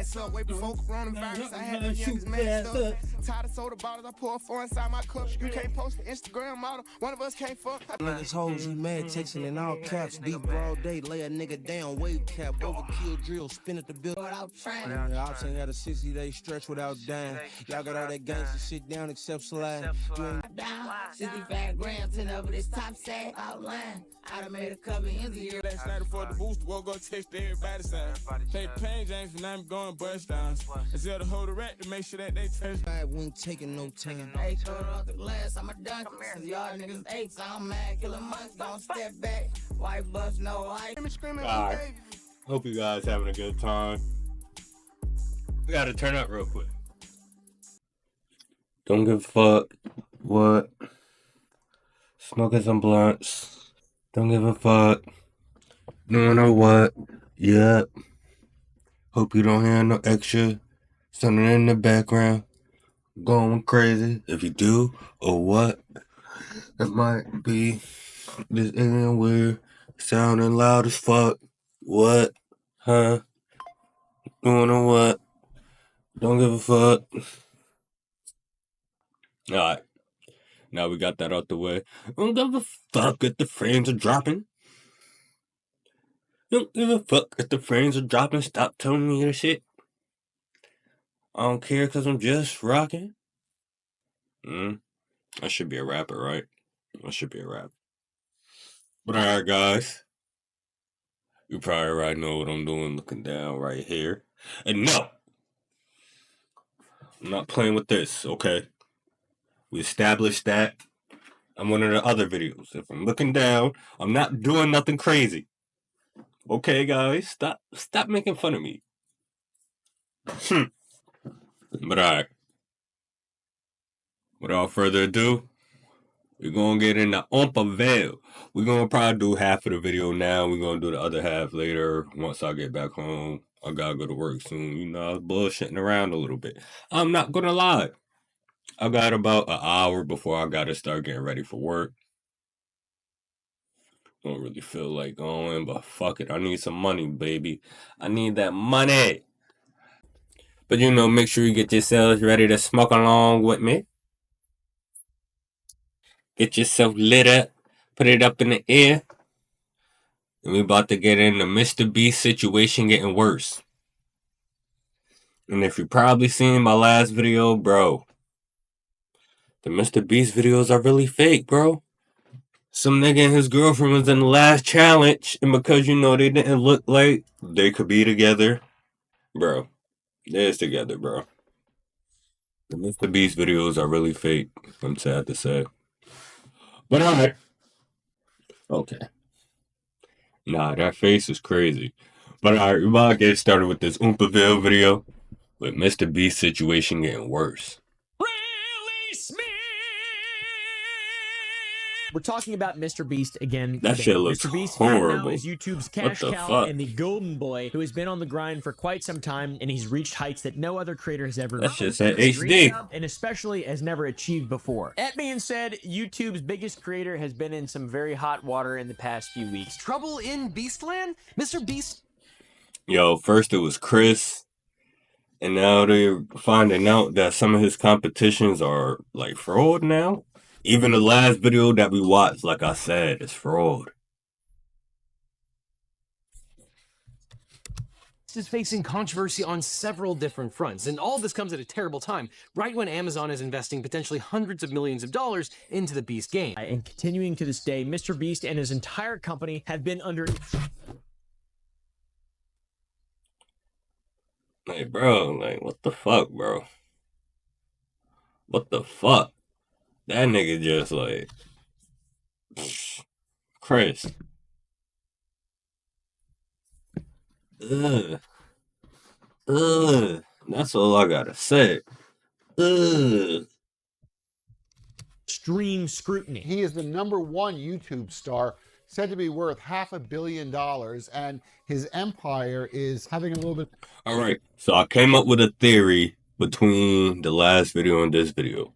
ass up. Way before coronavirus, I had the youngest man stuff. Tired of soda bottles, I pour 4 inside my cup. You can't post the Instagram model, one of us can't fuck. Niggas hoes, he mad, texting in all caps. Deep broad day, lay a nigga down, wave cap, overkill drill, spin at the bill. I seen had a 60-day stretch without dying. Y'all got all that gangster shit down except slide. Down 65 grams and over this top sack outline. I done made a couple ends a year. Last night before the booster, we'll go text everybody sign. Take pain, James, and I'm going bust down. Instead of hold a rat to make sure that they test. I wasn't taking no time. Hey, throw it off the glass, I'm a dunk. Cause y'all niggas ate, so I'm mad. Killing months, don't step back. White bus, no white. Alright. Hope you guys having a good time. We gotta turn up real quick. Don't give a fuck. What? Smoking some blunts. Don't give a fuck. No know what. Yep. Hope you don't hear no extra. Something in the background. Going crazy. If you do, or what? It might be this alien weird. Sounding loud as fuck. What? Huh? Doing or what? Don't give a fuck. Alright. Now we got that out the way. Don't give a fuck if the frames are dropping. Don't give a fuck if the frames are dropping. Stop telling me your shit. I don't care because I'm just rocking. I should be a rapper, right? I should be a rapper. But alright, guys. You probably already know what I'm doing looking down right here. And no! I'm not playing with this, okay? We established that on one of the other videos. If I'm looking down, I'm not doing nothing crazy. Okay, guys? Stop making fun of me. But alright. Without further ado, we're gonna get into Oompa Veil. We're gonna probably do half of the video now. We're gonna do the other half later once I get back home. I gotta go to work soon. You know, I was bullshitting around a little bit. I'm not gonna lie. I got about an hour before I gotta start getting ready for work. Don't really feel like going, but fuck it. I need some money, baby. I need that money. But you know, make sure you get yourselves ready to smoke along with me. Get yourself lit up. Put it up in the air. And we about to get in the Mr. Beast situation getting worse. And if you probably seen my last video, bro, the Mr. Beast videos are really fake, bro. Some nigga and his girlfriend was in the last challenge, and because, you know, they didn't look like they could be together, bro, they're together, bro. The Mr. Beast videos are really fake, I'm sad to say. But alright. Okay. Nah, that face is crazy. But alright, we're about to get started with this Oompa Veil video with Mr. Beast situation getting worse. We're talking about Mr. Beast again. That today. shit looks Mr. Beast horrible. now is YouTube's cash cow and the golden boy who has been on the grind for quite some time, and he's reached heights that no other creator has ever. That shit said HD. And especially has never achieved before. That being said, YouTube's biggest creator has been in some very hot water in the past few weeks. Trouble in Beastland? Mr. Beast? Yo, first it was Chris, and now they're finding out that some of his competitions are like fraud now. Even the last video that we watched, like I said, is fraud. Is facing controversy on several different fronts, and all this comes at a terrible time, right when Amazon is investing potentially hundreds of millions of dollars into the Beast game. And continuing to this day, Mr. Beast and his entire company have been under... Hey, bro, like, what the fuck, bro? What the fuck? That nigga just like... Chris. Ugh. That's all I gotta say. Ugh. Extreme scrutiny. He is the #1 YouTube star, said to be worth $500 million, and his empire is having a little bit... Alright, so I came up with a theory between the last video and this video.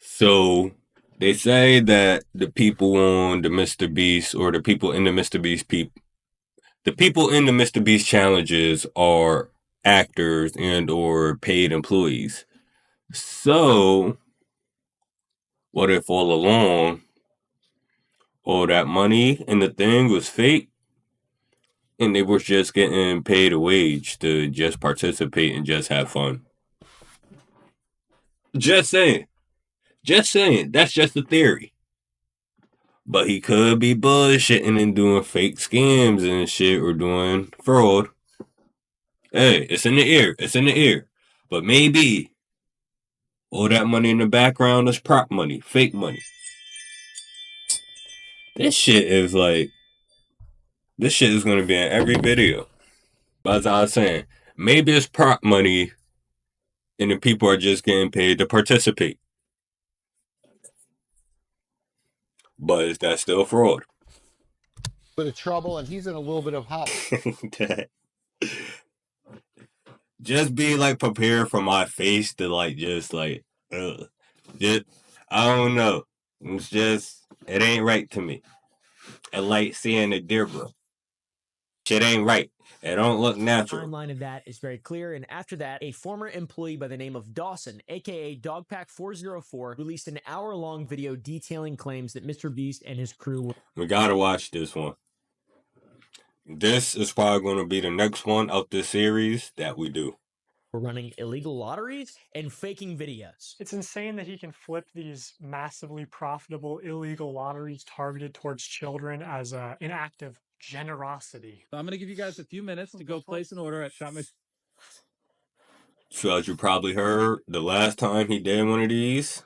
So, they say that the people on the Mr. Beast, or the people in the Mr. Beast the people in the Mr. Beast challenges are actors and or paid employees. So what if all along all that money and the thing was fake and they were just getting paid a wage to just participate and just have fun? Just saying. Just saying. That's just a theory. But he could be bullshitting and doing fake scams and shit or doing fraud. Hey, it's in the air. It's in the air. But maybe all that money in the background is prop money, fake money. This shit is going to be in every video. But as I was saying, maybe it's prop money and the people are just getting paid to participate. But is that still fraud? Bit of trouble, and he's in a little bit of hot. Just be like prepared for my face to just I don't know. It's just, it ain't right to me. I like seeing the deer, bro. Shit ain't right. It don't look natural. The timeline of that is very clear, and after that, a former employee by the name of Dawson, aka Dogpack404, released an hour-long video detailing claims that Mr. Beast and his crew were... We gotta watch this one. This is probably going to be the next one out this series that we do. We're running illegal lotteries and faking videos. It's insane that he can flip these massively profitable illegal lotteries targeted towards children as an act of generosity. So I'm going to give you guys a few minutes to go place an order at Shop. So as you probably heard, the last time he did one of these,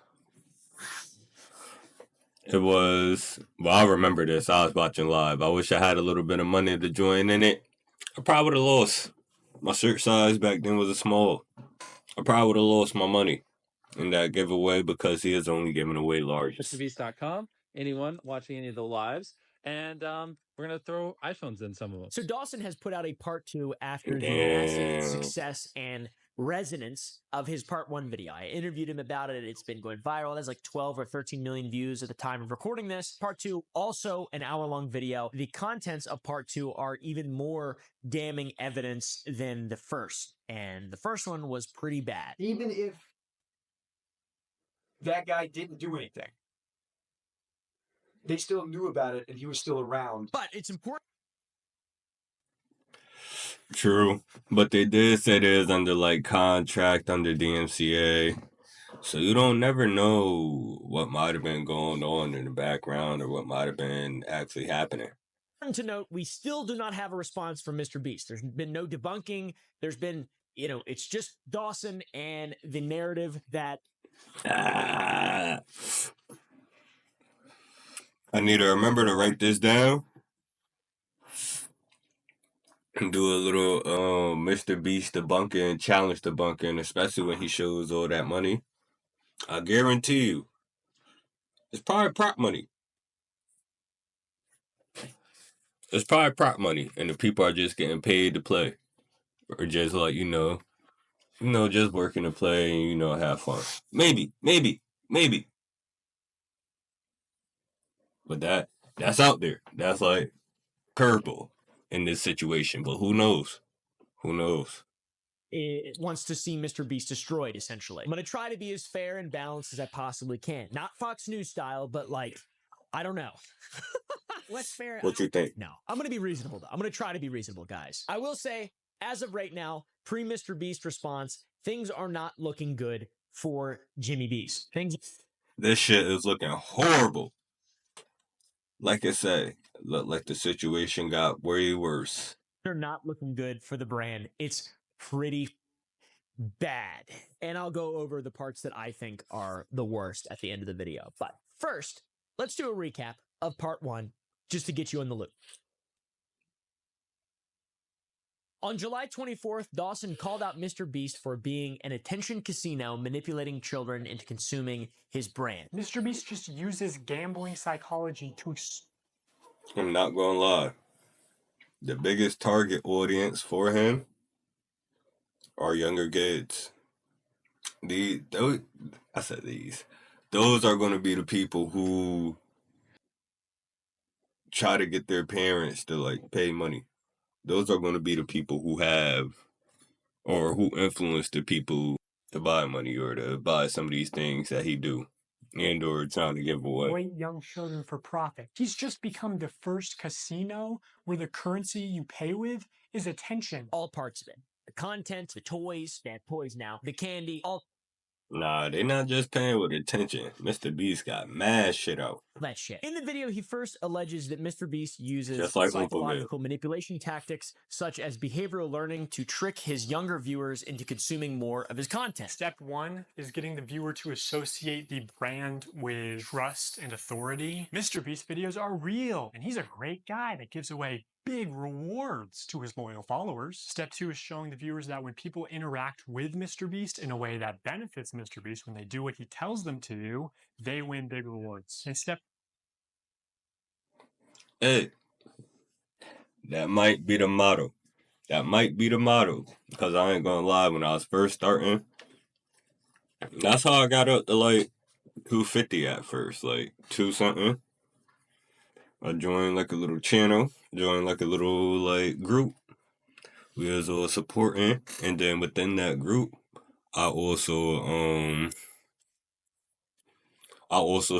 it was, well, I remember this. I was watching live. I wish I had a little bit of money to join in it. I probably would have lost. My shirt size back then was a small. I probably would have lost my money in that giveaway because he is only giving away larges. MrBeast.com. Anyone watching any of the lives. And we're going to throw iPhones in some of them. So Dawson has put out a part 2 after the massive success and resonance of his part 1 video. I interviewed him about it. It's been going viral. It has like 12 or 13 million views at the time of recording this. Part 2, also an hour-long video. The contents of part 2 are even more damning evidence than the first. And the first one was pretty bad. Even if that guy didn't do anything, they still knew about it and he was still around. But it's important. True, but they did say it is under contract under DMCA, so you don't never know what might have been going on in the background or what might have been actually happening. To note, we still do not have a response from Mr. Beast. There's been no debunking. There's been, it's just Dawson and the narrative that... I need to remember to write this down. Do a little Mr. Beast debunking, challenge debunking, especially when he shows all that money. I guarantee you, it's probably prop money. It's probably prop money, and the people are just getting paid to play, or just just working to play and have fun. Maybe. But that's out there. That's like curveball in this situation, but who knows? Who knows? It wants to see Mr. Beast destroyed, essentially. I'm going to try to be as fair and balanced as I possibly can. Not Fox News style, but I don't know. What's fair? What you think? No, I'm going to be reasonable, though. I'm going to try to be reasonable, guys. I will say, as of right now, pre-Mr. Beast response, things are not looking good for Jimmy Beast. This shit is looking horrible. Like I say, like the situation got way worse. They're not looking good for the brand. It's pretty bad. And I'll go over the parts that I think are the worst at the end of the video. But first, let's do a recap of part 1, just to get you in the loop. On July 24th, Dawson called out Mr. Beast for being an attention casino manipulating children into consuming his brand. Mr. Beast just uses gambling psychology to... I'm not gonna lie. The biggest target audience for him are younger kids. Those are going to be the people who try to get their parents to pay money. Those are going to be the people who have or who influenced the people to buy money or to buy some of these things that he do and or trying to give away. Great young children for profit. He's just become the first casino where the currency you pay with is attention. All parts of it. The content, the toys, they have toys now, the candy, all Nah, they not just paying with attention. Mr. Beast got mad shit out. that shit. In the video, he first alleges that Mr. Beast uses Just like psychological manipulation tactics such as behavioral learning to trick his younger viewers into consuming more of his content. Step one is getting the viewer to associate the brand with trust and authority. Mr. Beast videos are real, and he's a great guy that gives away big rewards to his loyal followers. Step two is showing the viewers that when people interact with Mr. Beast in a way that benefits Mr. Beast, when they do what he tells them to do, they win big rewards. And step Hey, that might be the motto. That might be the motto. Because I ain't gonna lie, when I was first starting, that's how I got up to like 250 at first, like 2 something. I joined like a little channel, joined like a little like group. We was all supporting, and then within that group, I also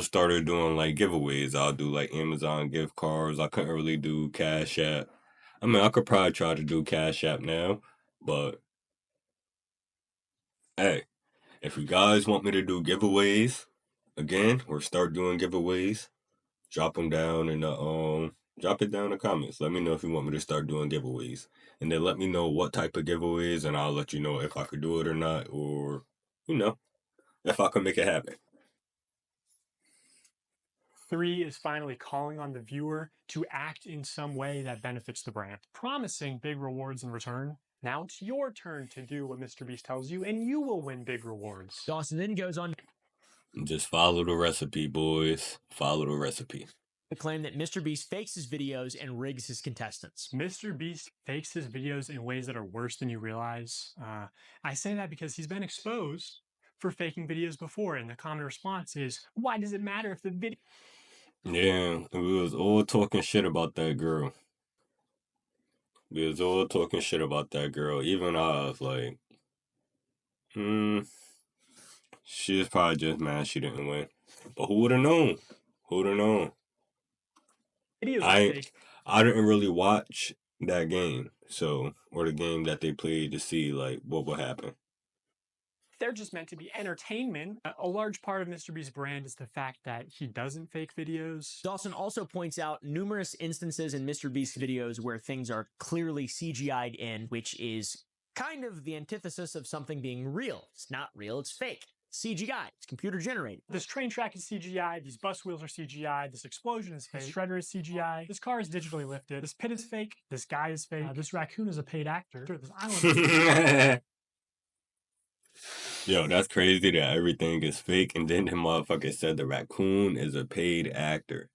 started doing like giveaways. I'll do like Amazon gift cards. I couldn't really do Cash App. I mean, I could probably try to do Cash App now, but hey, if you guys want me to do giveaways again or start doing giveaways, drop them down in the drop it down in the comments. Let me know if you want me to start doing giveaways, and then let me know what type of giveaways, and I'll let you know if I could do it or not, or you know, if I can make it happen. three is finally calling on the viewer to act in some way that benefits the brand, promising big rewards in return. Now it's your turn to do what Mr. Beast tells you, and you will win big rewards. Dawson then goes on Just follow the recipe, boys. Follow the recipe. to claim that Mr. Beast fakes his videos and rigs his contestants. Mr. Beast fakes his videos in ways that are worse than you realize. I say that because he's been exposed for faking videos before, and the common response is, why does it matter if the video... Yeah, we was all talking shit about that girl. We was all talking shit about that girl. Even I was like, she was probably just mad she didn't win. But who would have known? Who would have known? Videos are fake. I didn't really watch that game, so, or the game that they played to see like what would happen. They're just meant to be entertainment. A large part of Mr. Beast's brand is the fact that he doesn't fake videos. Dawson also points out numerous instances in Mr. Beast's videos where things are clearly CGI'd in, which is kind of the antithesis of something being real. It's not real, it's fake. CGI, it's computer generated. This train track is CGI, these bus wheels are CGI, this explosion is fake, this shredder is CGI, this car is digitally lifted, this pit is fake, this guy is fake, this raccoon is a paid actor, this island is Yo, that's crazy that everything is fake, and then the motherfucker said the raccoon is a paid actor.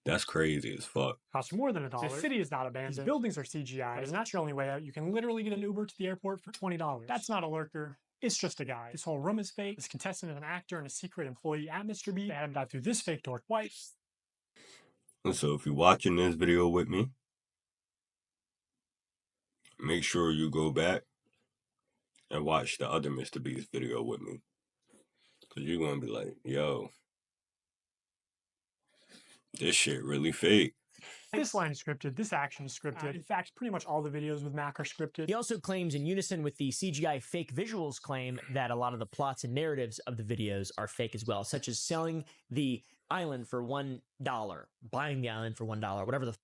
That's crazy as fuck. costs more than $1. The city is not abandoned. These buildings are CGI. It's not your only way out. You can literally get an Uber to the airport for $20. That's not a lurker. It's just a guy. This whole room is fake. This contestant is an actor and a secret employee at Mr. Beast. They had him dive through this fake door twice. And so if you're watching this video with me, make sure you go back and watch the other Mr. Beast video with me. Because you're going to be like, yo, this shit really fake. This line is scripted. This action is scripted. In fact, pretty much all the videos with Mac are scripted. He also claims, in unison with the CGI fake visuals claim, that a lot of the plots and narratives of the videos are fake as well, such as selling the island for $1, buying the island for $1, whatever the...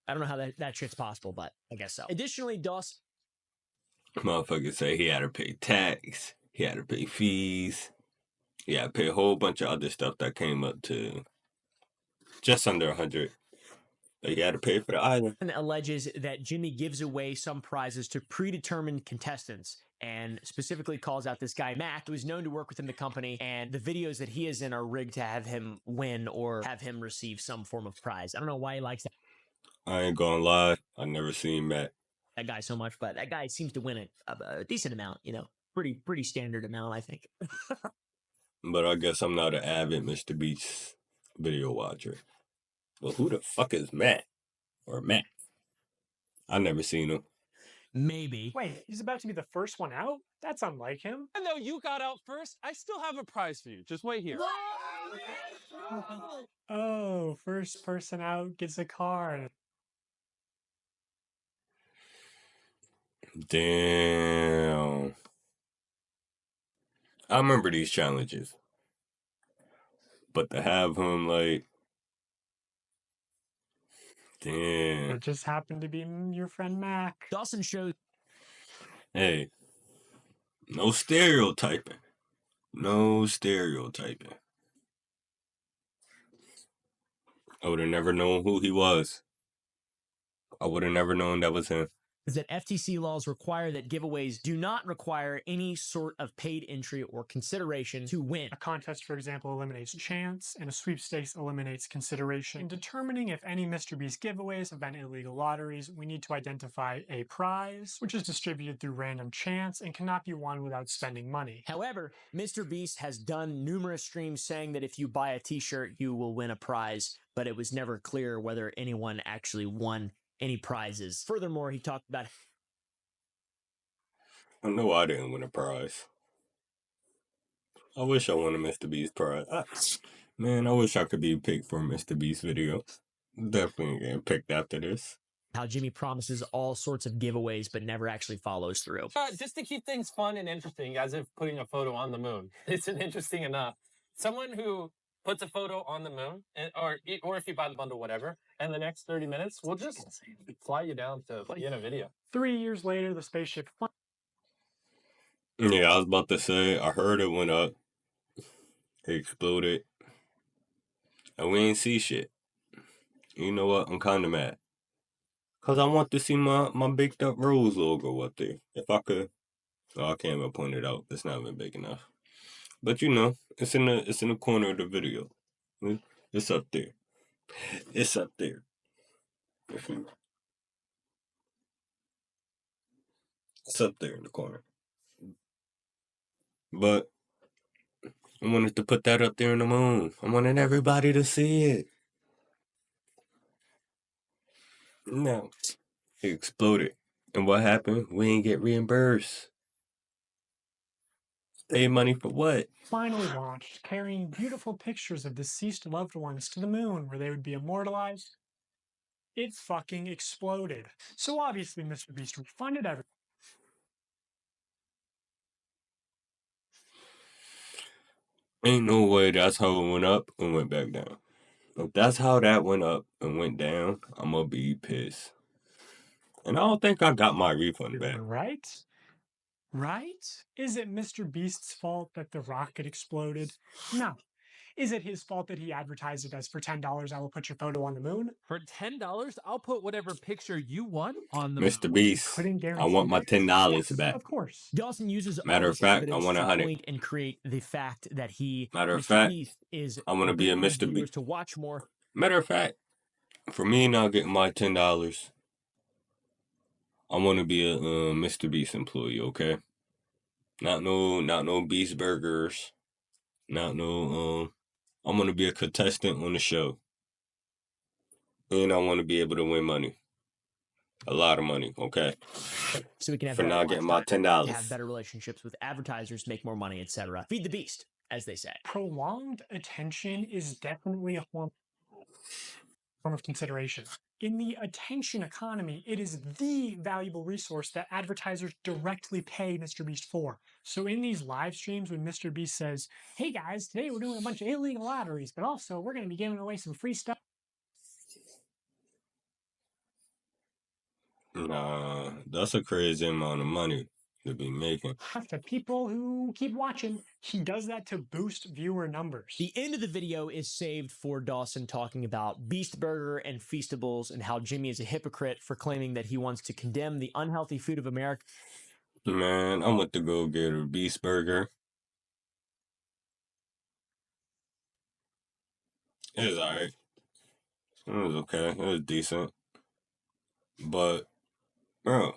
I don't know how that shit's possible, but I guess so. Additionally, Dawson... Motherfucker say he had to pay tax, he had to pay fees, he had to pay a whole bunch of other stuff that came up to just under 100. He had to pay for the island. Alleges that Jimmy gives away some prizes to predetermined contestants, and specifically calls out this guy Mac, who is known to work within the company, and the videos that he is in are rigged to have him win or have him receive some form of prize. I don't know why he likes that. I ain't gonna lie, I never seen Mac. That guy so much, but that guy seems to win a decent amount, you know, pretty standard amount, I think. But I guess I'm not an avid Mr. Beast video watcher. But who the fuck is Matt? Or Matt? I never seen him. Maybe. Wait, he's about to be the first one out? That's unlike him. And though you got out first, I still have a prize for you. Just wait here. Oh, first person out gets a card. Damn. I remember these challenges. But to have him, like... Damn. It just happened to be your friend Mac. Dawson shows... Hey. No stereotyping. No stereotyping. I would have never known who he was. I would have never known that was him. Is that FTC laws require that giveaways do not require any sort of paid entry or consideration to win. A contest, for example, eliminates chance, and a sweepstakes eliminates consideration. In determining if any MrBeast giveaways have been illegal lotteries, we need to identify a prize, which is distributed through random chance and cannot be won without spending money. However, MrBeast has done numerous streams saying that if you buy a t-shirt, you will win a prize, but it was never clear whether anyone actually won any prizes. Furthermore, he talked about... I know I didn't win a prize. I wish I won a MrBeast prize. Man, I wish I could be picked for a MrBeast video. Definitely getting picked after this. How Jimmy promises all sorts of giveaways but never actually follows through. Just to keep things fun and interesting, as if putting a photo on the moon isn't interesting enough. Someone who puts a photo on the moon, or if you buy the bundle, whatever, and the next 30 minutes, we'll just fly you down to be in a video. 3 years later, the spaceship... Yeah, I was about to say, I heard it went up. It exploded. And we ain't see shit. You know what? I'm kind of mad. Because I want to see my Baked Up Rose logo up there. If I could. Oh, I can't even point it out. It's not even big enough. But you know, it's in the corner of the video. It's up there. It's up there. It's up there in the corner. But I wanted to put that up there in the moon. I wanted everybody to see it. No. It exploded. And what happened? We ain't get reimbursed. Pay money for what? Finally launched, carrying beautiful pictures of deceased loved ones to the moon where they would be immortalized. It fucking exploded. So obviously MrBeast refunded everything. Ain't no way that's how it went up and went back down. If that's how that went up and went down, I'm gonna be pissed. And I don't think I got my refund back. Right? Right? Is it MrBeast's fault that the rocket exploded? No. Is it his fault that he advertised it as for $10, I will put your photo on the moon? For $10, I'll put whatever picture you want on the moon. MrBeast, I want my $10 back. Of course. Dawson uses Matter of fact, I want to 100. and create the fact that he Matter of fact, is I want to be a MrBeast. to watch more. Matter of fact, for me not getting my $10, I want to be a MrBeast employee, okay? Not no Beast Burgers. Not no I'm gonna be a contestant on the show. And I want to be able to win money. A lot of money, okay? So we can have for not getting my $10. Have better relationships with advertisers, make more money, etc. Feed the beast, as they say. Prolonged attention is definitely a form of consideration. In the attention economy, it is the valuable resource that advertisers directly pay MrBeast for. So in these live streams, when MrBeast says, hey guys, today we're doing a bunch of illegal lotteries, but also we're going to be giving away some free stuff. Nah, that's a crazy amount of money to be making. To people who keep watching, he does that to boost viewer numbers. The end of the video is saved for Dawson talking about Beast Burger and Feastables and how Jimmy is a hypocrite for claiming that he wants to condemn the unhealthy food of America. Man, I went to go get a Beast Burger. It was alright. It was okay. It was decent. But, bro,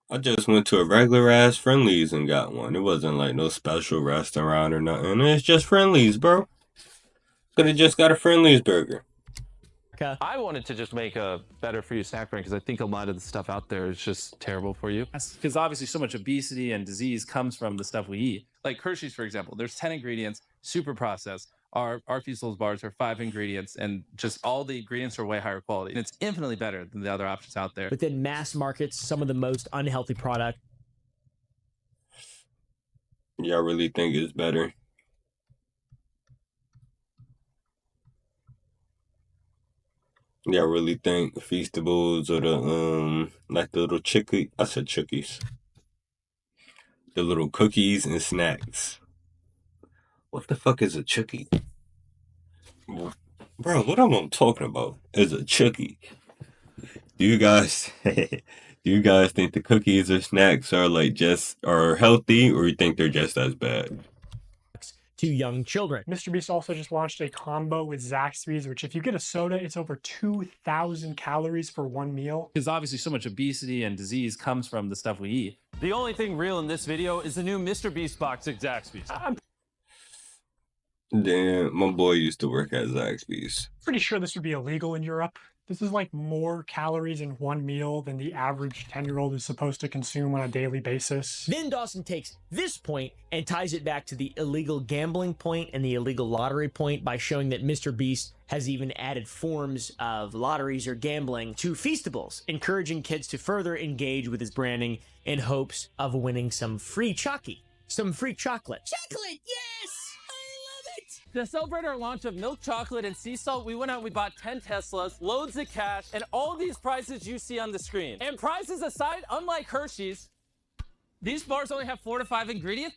I just went to a regular ass Friendly's and got one. It wasn't like no special restaurant or nothing. It's just Friendly's, bro. Could have just got a Friendly's burger. America. I wanted to just make a better for you snack brand because I think a lot of the stuff out there is just terrible for you. Because obviously so much obesity and disease comes from the stuff we eat. Like Hershey's, for example, there's 10 ingredients, super processed. Our Feastables bars are 5 ingredients, and just all the ingredients are way higher quality. And it's infinitely better than the other options out there. But then mass markets some of the most unhealthy product. Y'all really think it's better? Y'all really think Feastables or the like the little chickies? I said chickies. The little cookies and snacks. What the fuck is a chookie? Bro, what am I talking about? Is a chookie. Do you guys think the cookies or snacks are like are healthy, or you think they're just as bad? To young children. Mr. Beast also just launched a combo with Zaxby's, which if you get a soda, it's over 2,000 calories for one meal. Because obviously so much obesity and disease comes from the stuff we eat. The only thing real in this video is the new Mr. Beast box at Zaxby's. I'm Damn, my boy used to work at Zaxby's. pretty sure this would be illegal in Europe. This is like more calories in one meal than the average 10-year-old is supposed to consume on a daily basis. Then Dawson takes this point and ties it back to the illegal gambling point and the illegal lottery point by showing that Mr. Beast has even added forms of lotteries or gambling to Feastables, encouraging kids to further engage with his branding in hopes of winning some free chocolate. Chocolate, yes! To celebrate our launch of milk chocolate and sea salt, we went out and we bought 10 Teslas, loads of cash, and all these prizes you see on the screen. And prizes aside, unlike Hershey's, these bars only have 4 to 5 ingredients.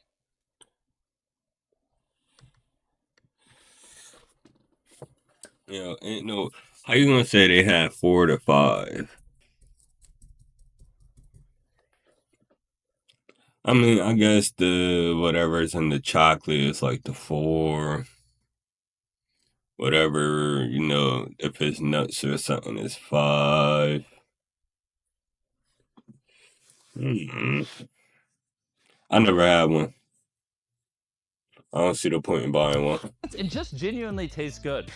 Yo, ain't no. How you gonna say they have 4 to 5? I mean, I guess the whatever's in the chocolate is like the 4. Whatever, if it's nuts or something, it's 5. I never had one. I don't see the point in buying one. It just genuinely tastes good.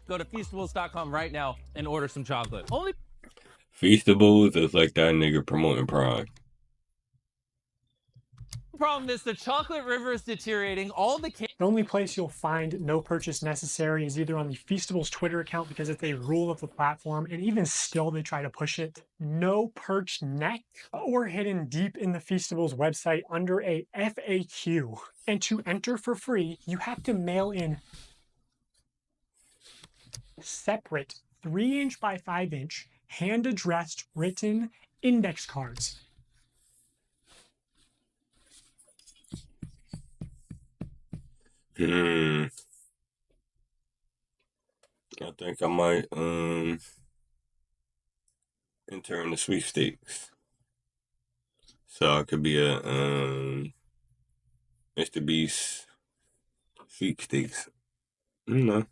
Go to Feastables.com right now and order some chocolate. Only Feastables is like that nigga promoting Prime. problem is the chocolate river is deteriorating. The only place you'll find no purchase necessary is either on the Feastables Twitter account because it's a rule of the platform, and even still they try to push it. No perch neck, or hidden deep in the Feastables website under a FAQ. And to enter for free, you have to mail in separate 3-inch by 5-inch hand-addressed written index cards. I think I might enter in the sweepstakes. So I could be a Mr. Beast sweepstakes. Try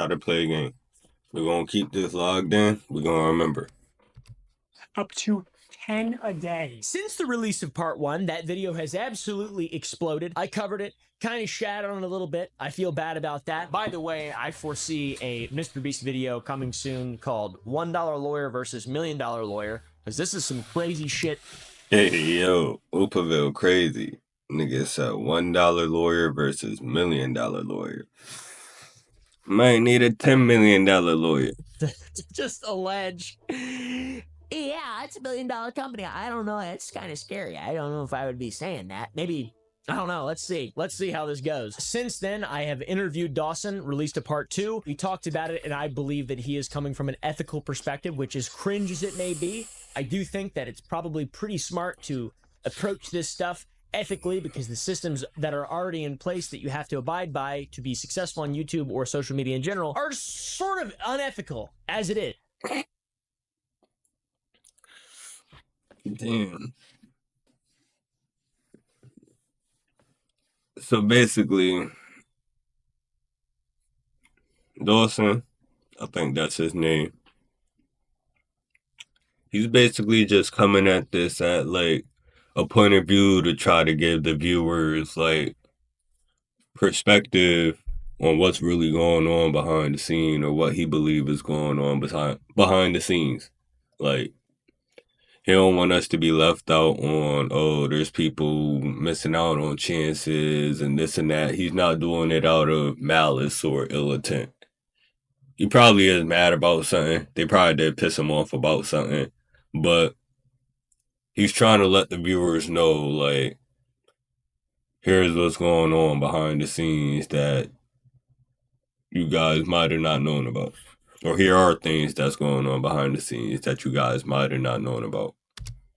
to play a game. We're gonna keep this logged in. We're gonna remember. Up to 10 a day. Since the release of part 1, that video has absolutely exploded. I covered it, kind of shat on it a little bit. I feel bad about that. By the way, I foresee a Mr. Beast video coming soon called $1 Lawyer versus $1 Million Lawyer, because this is some crazy shit. Hey, yo, Oopaville crazy. Nigga said $1 lawyer versus $1 million lawyer. Might need a $10 million lawyer. Just allege. Yeah, it's $1 million company. I don't know. It's kind of scary. I don't know if I would be saying that. Maybe, I don't know. Let's see. Let's see how this goes. Since then, I have interviewed Dawson, released a part 2. We talked about it, and I believe that he is coming from an ethical perspective, which is cringe as it may be. I do think that it's probably pretty smart to approach this stuff ethically, because the systems that are already in place that you have to abide by to be successful on YouTube or social media in general are sort of unethical as it is. Damn. So basically, Dawson, I think that's his name. He's basically just coming at this at like a point of view to try to give the viewers like perspective on what's really going on behind the scene, or what he believes is going on behind the scenes. Like, he don't want us to be left out on, oh, there's people missing out on chances and this and that. He's not doing it out of malice or ill intent. He probably is mad about something. They probably did piss him off about something. But he's trying to let the viewers know, like, here's what's going on behind the scenes that you guys might have not known about. Or here are things that's going on behind the scenes that you guys might have not known about.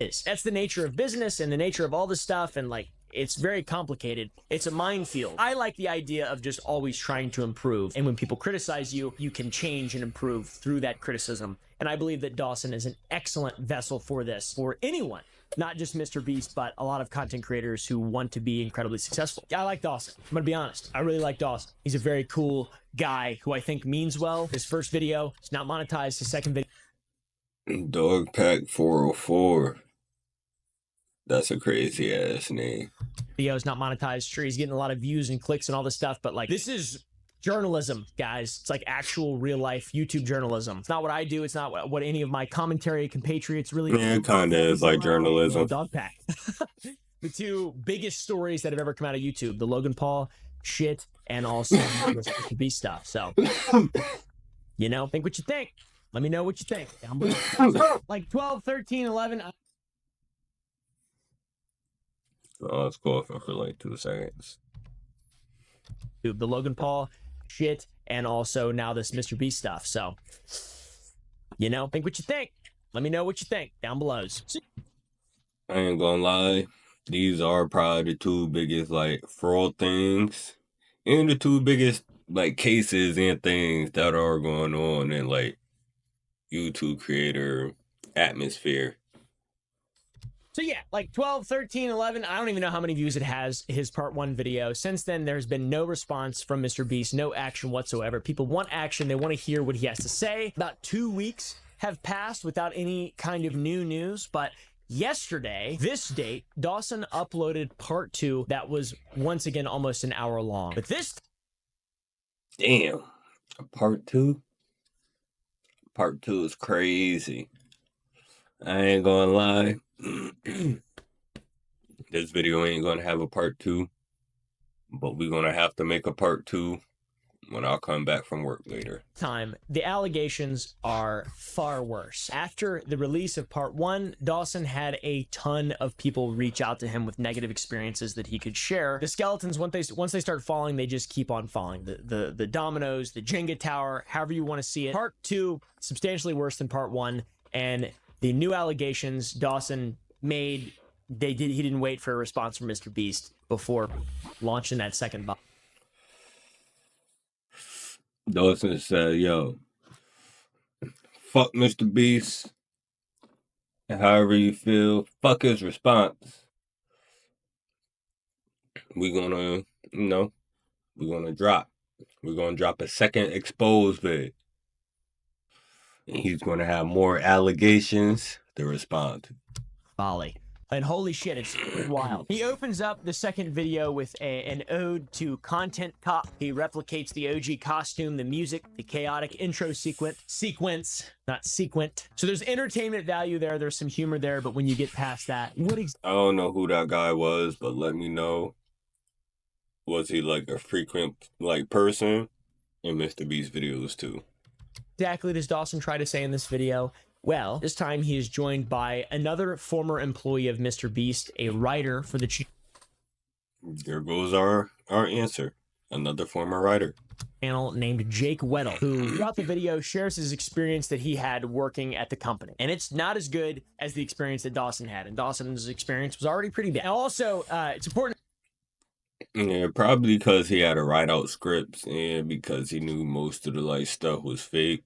That's the nature of business and the nature of all this stuff, and like, it's very complicated. It's a minefield. I like the idea of just always trying to improve, and when people criticize you, you can change and improve through that criticism. And I believe that Dawson is an excellent vessel for this, for anyone, not just Mr. Beast, but a lot of content creators who want to be incredibly successful. I like Dawson. I'm gonna be honest. I really like Dawson. He's a very cool guy who I think means well. His first video, it's not monetized. His second video, Dog Pack 404. That's a crazy ass name. Video is not monetized. Sure, he's getting a lot of views and clicks and all this stuff, but like, this is journalism, guys. It's like actual real life YouTube journalism. It's not what I do. It's not what any of my commentary compatriots really do. Yeah, it kind of is like journalism. Dog Pack. The two biggest stories that have ever come out of YouTube, the Logan Paul shit and also Mr. Beast stuff. So, you know, think what you think. Let me know what you think down below. Like 12, 13, 11. I was coughing for like 2 seconds. The Logan Paul shit and also now this Mr. Beast stuff. So, you know, think what you think. Let me know what you think down below. I ain't gonna lie. These are probably the two biggest like fraud things and the two biggest like cases and things that are going on in like YouTube creator atmosphere. So yeah, like 12, 13, 11, I don't even know how many views it has, his part 1 video. Since then, there's been no response from Mr. Beast, no action whatsoever. People want action. They want to hear what he has to say. About 2 weeks have passed without any kind of new news, but yesterday, this date, Dawson uploaded part 2 that was once again almost an hour long. But this... Damn. Part 2? Part 2 is crazy. I ain't gonna lie. This video ain't gonna have a part 2, but we're gonna have to make a part 2 when I'll come back from work later. The allegations are far worse. After the release of part 1, Dawson had a ton of people reach out to him with negative experiences that he could share. The skeletons, once they start falling, they just keep on falling. The dominoes, the Jenga tower, however you want to see it. Part 2, substantially worse than part 1, and the new allegations Dawson made, he didn't wait for a response from Mr. Beast before launching that second bomb. Dawson said, yo, fuck Mr. Beast, and however you feel, fuck his response. We're gonna, we're gonna drop a second exposed vid. And he's gonna have more allegations to respond to. Folly. And holy shit, it's wild. He opens up the second video with an ode to Content Cop. He replicates the OG costume, the music, the chaotic intro sequence, not sequent. So there's entertainment value there. There's some humor there, but when you get past that, I don't know who that guy was, but let me know. Was he like a frequent like person in Mr. Beast videos too? Exactly does Dawson try to say in this video? Well, this time he is joined by another former employee of Mr. Beast, a writer for the There goes our answer. Another former writer. Channel named Jake Weddle, who throughout the video shares his experience that he had working at the company. And it's not as good as the experience that Dawson had. And Dawson's experience was already pretty bad. And also, it's important. Yeah, probably because he had to write out scripts and because he knew most of the like stuff was fake.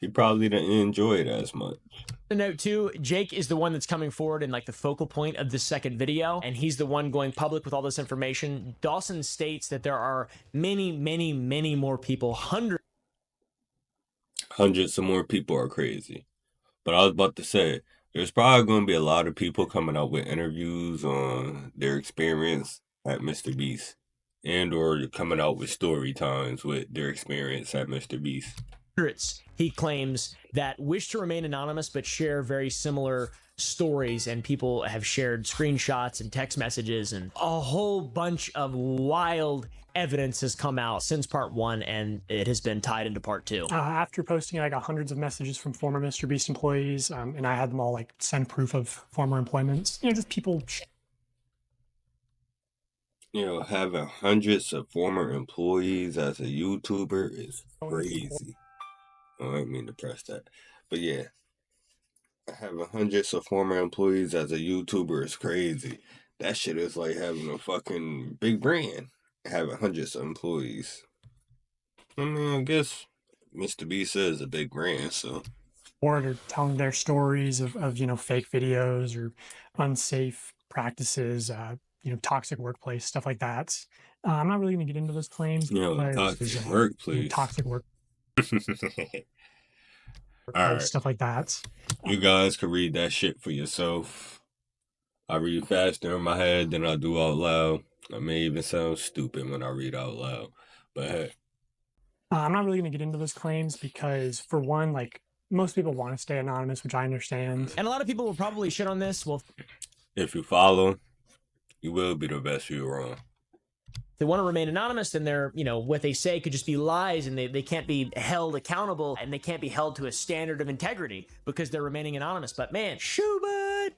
He probably didn't enjoy it as much. To note too, Jake is the one that's coming forward and like the focal point of this second video, and he's the one going public with all this information. Dawson states that there are many, many, many more people, hundreds of more people are crazy. But I was about to say, there's probably going to be a lot of people coming out with interviews on their experience at Mr. Beast. and or coming out with story times with their experience at Mr. Beast. He claims that wish to remain anonymous but share very similar stories, and people have shared screenshots and text messages, and a whole bunch of wild evidence has come out since part 1, and it has been tied into part 2. After posting like hundreds of messages from former Mr. Beast employees, and I had them all like send proof of former employments, you know, just people. You know, having hundreds of former employees as a YouTuber is crazy. Oh, I didn't mean to press that. But yeah, having hundreds of former employees as a YouTuber is crazy. That shit is like having a fucking big brand. Having hundreds of employees. I mean, I guess Mr. Beast is a big brand, so. Or they're telling their stories of you know, fake videos or unsafe practices, you know, toxic workplace, stuff like that. I'm not really going to get into those claims. You know, toxic workplace. Toxic work. All right. Stuff like that. You guys can read that shit for yourself. I read faster in my head than I do out loud. I may even sound stupid when I read out loud, but hey. I'm not really going to get into those claims because, for one, like, most people want to stay anonymous, which I understand. And a lot of people will probably shit on this. Well, if you follow, you will be the best viewer on. They want to remain anonymous, and they're, you know, what they say could just be lies, and they can't be held accountable, and they can't be held to a standard of integrity because they're remaining anonymous. But man, Schubert,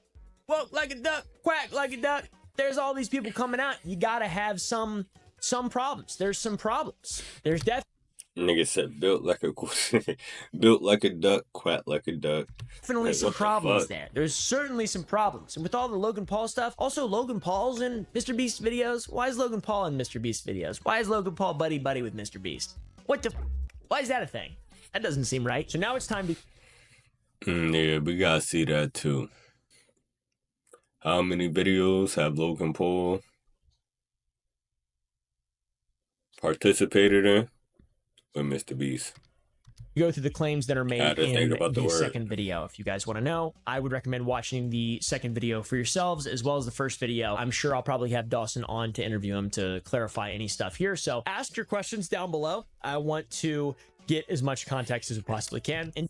walk like a duck, quack like a duck. There's all these people coming out. You gotta have some problems. There's some problems. There's Nigga said built like a duck, quack like a duck. Definitely like, some problems there. There's certainly some problems. And with all the Logan Paul stuff, also Logan Paul's in Mr. Beast videos. Why is Logan Paul in Mr. Beast videos? Why is Logan Paul buddy with Mr. Beast? Why is that a thing? That doesn't seem right. So now it's time to... Yeah, we gotta see that too. How many videos have Logan Paul participated in with Mr. Beast? Go through the claims that are made in the second video. If you guys want to know, I would recommend watching the second video for yourselves as well as the first video. I'm sure I'll probably have Dawson on to interview him to clarify any stuff here. So ask your questions down below. I want to get as much context as we possibly can. And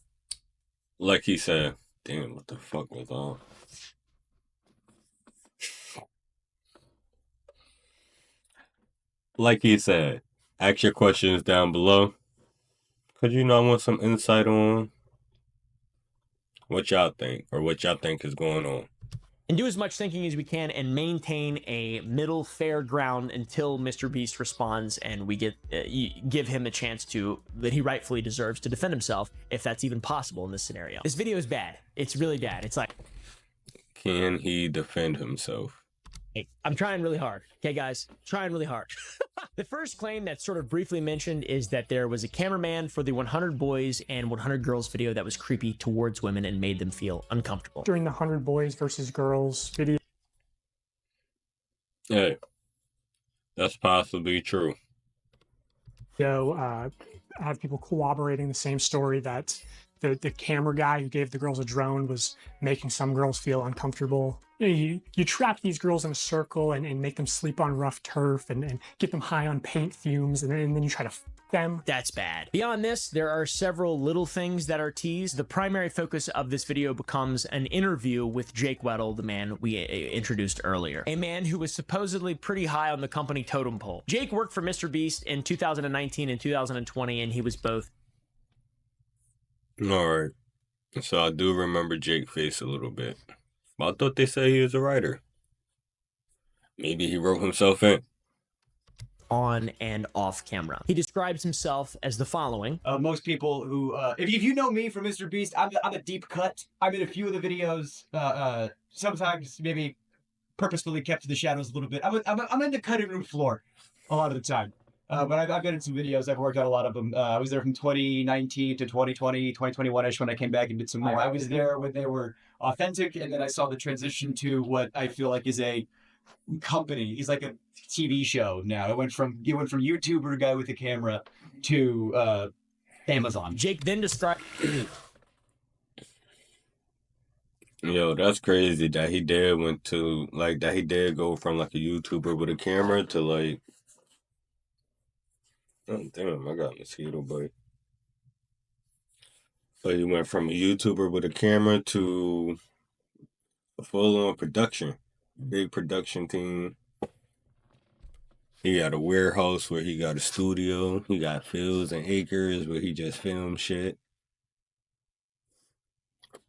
like he said, damn, what the fuck was on? Like he said, ask your questions down below. Because, you know, I want some insight on what y'all think or what y'all think is going on. And do as much thinking as we can and maintain a middle fair ground until Mr. Beast responds and we give him a chance that he rightfully deserves to defend himself, if that's even possible in this scenario. This video is bad. It's really bad. It's like... Can he defend himself? Hey, I'm trying really hard. Okay, guys? Trying really hard. The first claim that's sort of briefly mentioned is that there was a cameraman for the 100 Boys and 100 Girls video that was creepy towards women and made them feel uncomfortable. During the 100 Boys versus Girls video. Hey, that's possibly true. I have people corroborating the same story that the camera guy who gave the girls a drone was making some girls feel uncomfortable. You trap these girls in a circle and make them sleep on rough turf and get them high on paint fumes, and then you try to f them. That's bad. Beyond this, there are several little things that are teased. The primary focus of this video becomes an interview with Jake Weddle, the man we introduced earlier. A man who was supposedly pretty high on the company totem pole. Jake worked for Mr. Beast in 2019 and 2020, and he was both... Alright. So I do remember Jake face a little bit. But I thought they said he was a writer. Maybe he wrote himself in. On and off camera. He describes himself as the following. Most people who, if you know me from Mr. Beast, I'm a deep cut. I'm in a few of the videos, sometimes maybe purposefully kept to the shadows a little bit. I'm in the cutting room floor a lot of the time. But I've been in some videos. I've worked on a lot of them. I was there from 2019 to 2020, 2021-ish when I came back and did some more. I was there when they were authentic, and then I saw the transition to what I feel like is a company. He's like a TV show now. It went from YouTuber guy with a camera to Amazon. Jake then described... Yo, that's crazy that he did go from like a YouTuber with a camera to like Oh, damn, I got a mosquito bite. So you went from a YouTuber with a camera to a full-on production, big production team. He got a warehouse where he got a studio. He got fields and acres where he just filmed shit.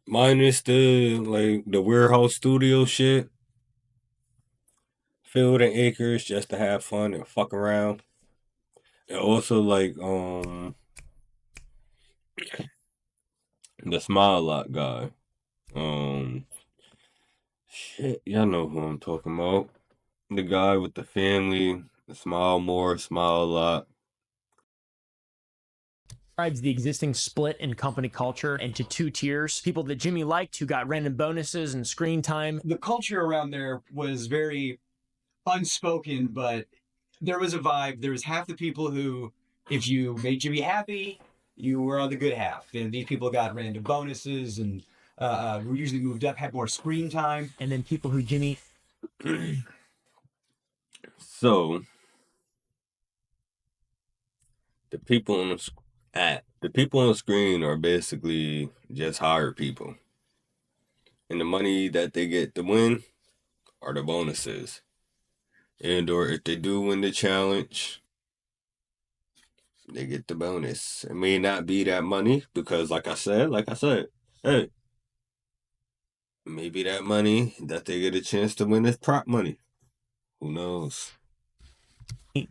Minus the warehouse studio shit. Field and acres just to have fun and fuck around. And also the Smile Lot guy. Shit, y'all know who I'm talking about. The guy with the family, the Smile More, Smile a Lot. Describes the existing split in company culture into two tiers. People that Jimmy liked who got random bonuses and screen time. The culture around there was very unspoken, but there was a vibe. There was half the people who, if you made Jimmy happy, you were on the good half. And these people got random bonuses and were usually moved up, had more screen time. And then people who Jimmy... So, the people on the screen are basically just hired people. And the money that they get to win are the bonuses. And or if they do win the challenge, they get the bonus. It may not be that money because like I said, hey, maybe that money that they get a chance to win is prop money. Who knows?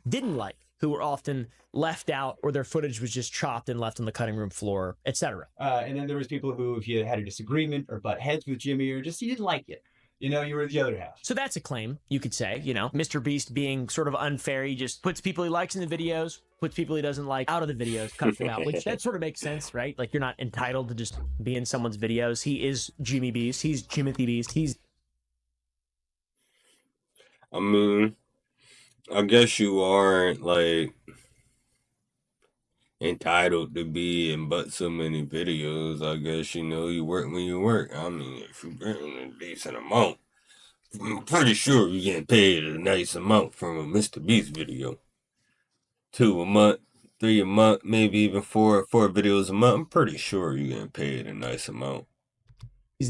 Didn't like, who were often left out or their footage was just chopped and left on the cutting room floor, etc. And then there was people who, if you had a disagreement or butt heads with Jimmy or just you didn't like it, you know, you were the other half. So that's a claim, you could say, you know, Mr. Beast being sort of unfair. He just puts people he likes in the videos, puts people he doesn't like out of the videos, cuts them out, which that sort of makes sense, right? Like, you're not entitled to just be in someone's videos. He is Jimmy Beast. He's Jimothy Beast. He's... I mean, I guess you aren't, like, entitled to be in but so many videos. I guess, you know, you work when you work. I mean, if you're getting a decent amount, I'm pretty sure you're getting paid a nice amount from a Mr. Beast video. 2 a month, 3 a month, maybe even 4 videos a month. I'm pretty sure you're getting paid a nice amount. He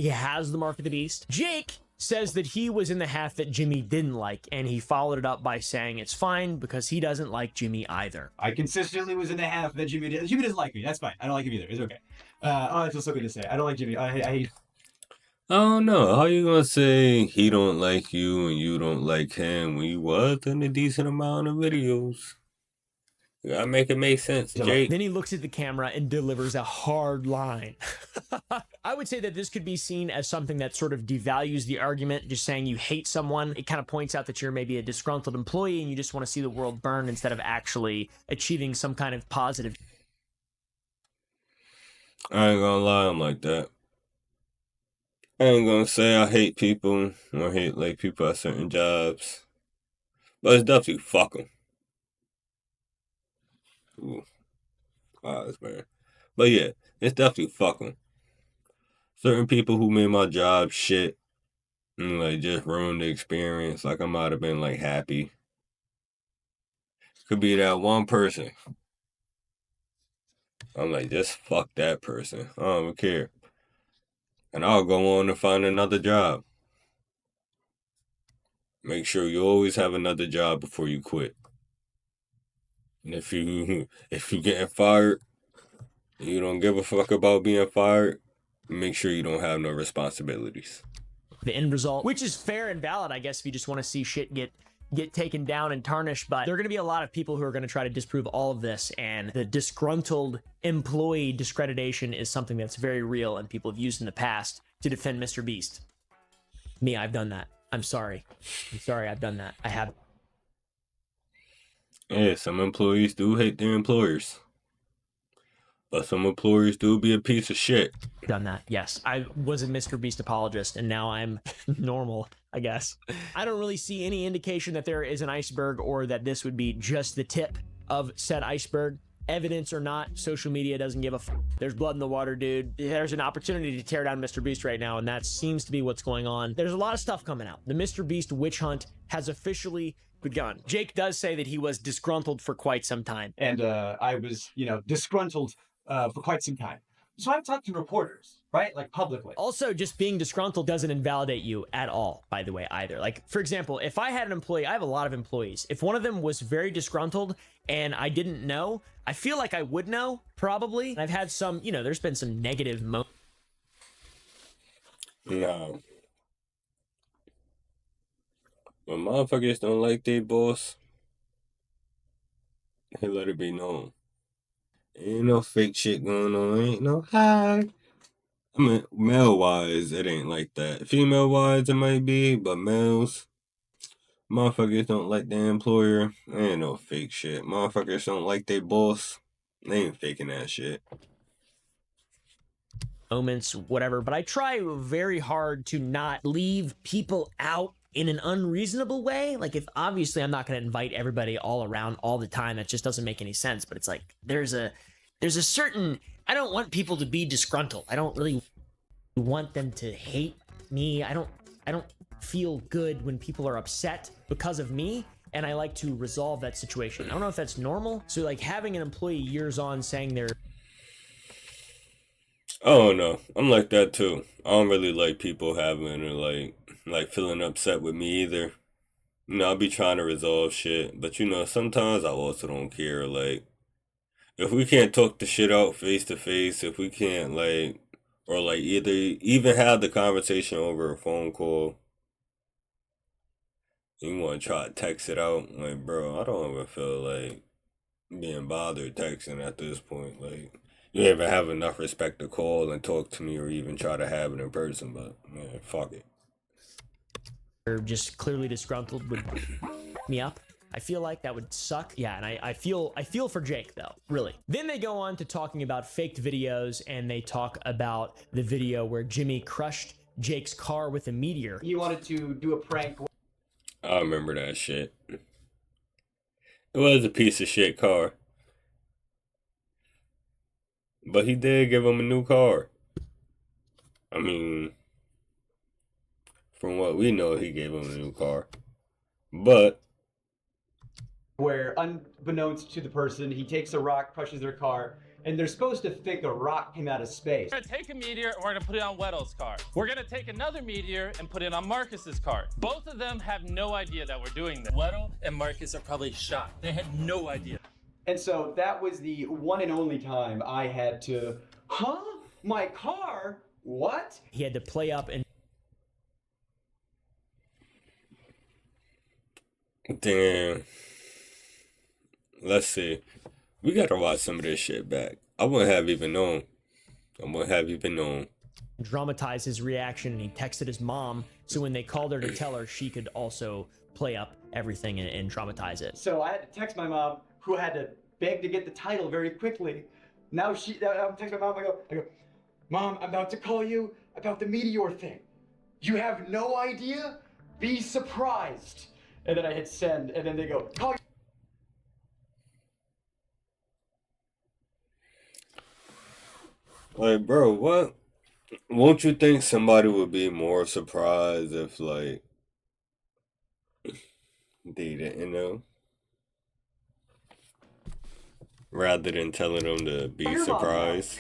has the mark of the beast. Jake says that he was in the half that Jimmy didn't like, and he followed it up by saying it's fine because he doesn't like Jimmy either. I consistently was in the half that Jimmy did. Jimmy doesn't like me. That's fine. I don't like him either. It's okay. Oh, that's so good to say. I don't like Jimmy. I don't know. How you gonna say he don't like you and you don't like him when you was in a decent amount of videos? You gotta make it make sense, Jake. Then he looks at the camera and delivers a hard line. I would say that this could be seen as something that sort of devalues the argument, just saying you hate someone. It kind of points out that you're maybe a disgruntled employee and you just want to see the world burn instead of actually achieving some kind of positive. I ain't gonna lie, I'm like that. I ain't gonna say I hate people or hate like people at certain jobs, but it's definitely fuck them. Ooh. Eyes, man. But yeah, it's definitely fuck them. Certain people who made my job shit and like just ruined the experience. Like I might have been like happy. Could be that one person. I'm like, just fuck that person. I don't even care. And I'll go on to find another job. Make sure you always have another job before you quit. And if you getting fired, and you don't give a fuck about being fired, make sure you don't have no responsibilities. The end result, which is fair and valid, I guess, if you just want to see shit get taken down and tarnished. But there are going to be a lot of people who are going to try to disprove all of this, and the disgruntled employee discreditation is something that's very real and people have used in the past to defend Mr. Beast. Me, I've done that. I'm sorry, I've done that. I have. Yeah, some employees do hate their employers. But some employers do be a piece of shit. Done that, yes. I was a Mr. Beast apologist, and now I'm normal, I guess. I don't really see any indication that there is an iceberg or that this would be just the tip of said iceberg. evidence or not, social media doesn't give a f. There's blood in the water, dude. There's an opportunity to tear down Mr. Beast right now, and that seems to be what's going on. There's a lot of stuff coming out. The Mr. Beast witch hunt has officially begun. Jake does say that he was disgruntled for quite some time. And I was, disgruntled for quite some time. So I've talked to reporters, right? Like publicly. Also, just being disgruntled doesn't invalidate you at all, by the way, either. Like, for example, if I had an employee, I have a lot of employees. If one of them was very disgruntled and I didn't know, I feel like I would know, probably. And I've had some, there's been some negative moments. No. When motherfuckers don't like their boss, they let it be known. Ain't no fake shit going on. Ain't no hi. I mean, male-wise, it ain't like that. Female-wise, it might be, but males, motherfuckers don't like their employer. Ain't no fake shit. Motherfuckers don't like their boss. They ain't faking that shit. Moments, whatever, but I try very hard to not leave people out in an unreasonable way. Like, if obviously I'm not going to invite everybody all around all the time, that just doesn't make any sense. But it's like there's a certain, I don't want people to be disgruntled. I don't really want them to hate me. I don't feel good when people are upset because of me, and I like to resolve that situation. I don't know if that's normal. So like having an employee years on saying they're, Oh no, I'm like that too. I don't really like people having or like feeling upset with me either. I'll be trying to resolve shit, but sometimes I also don't care. Like, if we can't talk the shit out face to face, if we can't either even have the conversation over a phone call, you want to try to text it out, like, bro, I don't even feel like being bothered texting at this point. Like, you even have enough respect to call and talk to me or even try to have it in person, but man, fuck it. They're just clearly disgruntled would me up. I feel like that would suck. Yeah, and I feel for Jake though, really. Then they go on to talking about faked videos, and they talk about the video where Jimmy crushed Jake's car with a meteor. He wanted to do a prank. I remember that shit. It was a piece of shit car. But he did give him a new car. I mean, from what we know, he gave him a new car. But where, unbeknownst to the person, he takes a rock, crushes their car, and they're supposed to think the rock came out of space. We're gonna take a meteor and we're gonna put it on Weddle's car. We're gonna take another meteor and put it on Marcus's car. Both of them have no idea that we're doing this. Weddle and Marcus are probably shocked. They had no idea. And so that was the one and only time I had to, my car? What? He had to play up and damn. Let's see. We gotta watch some of this shit back. I wouldn't have even known. dramatize his reaction, and he texted his mom, so when they called her to tell her, she could also play up everything and dramatize it. So I had to text my mom, who had to beg to get the title very quickly. Now I'm texting my mom, I go, Mom, I'm about to call you about the meteor thing. You have no idea? Be surprised. And then I hit send, and then they go, call you. Like, bro, what? Won't you think somebody would be more surprised if, like, they didn't know? Rather than telling them to be surprised.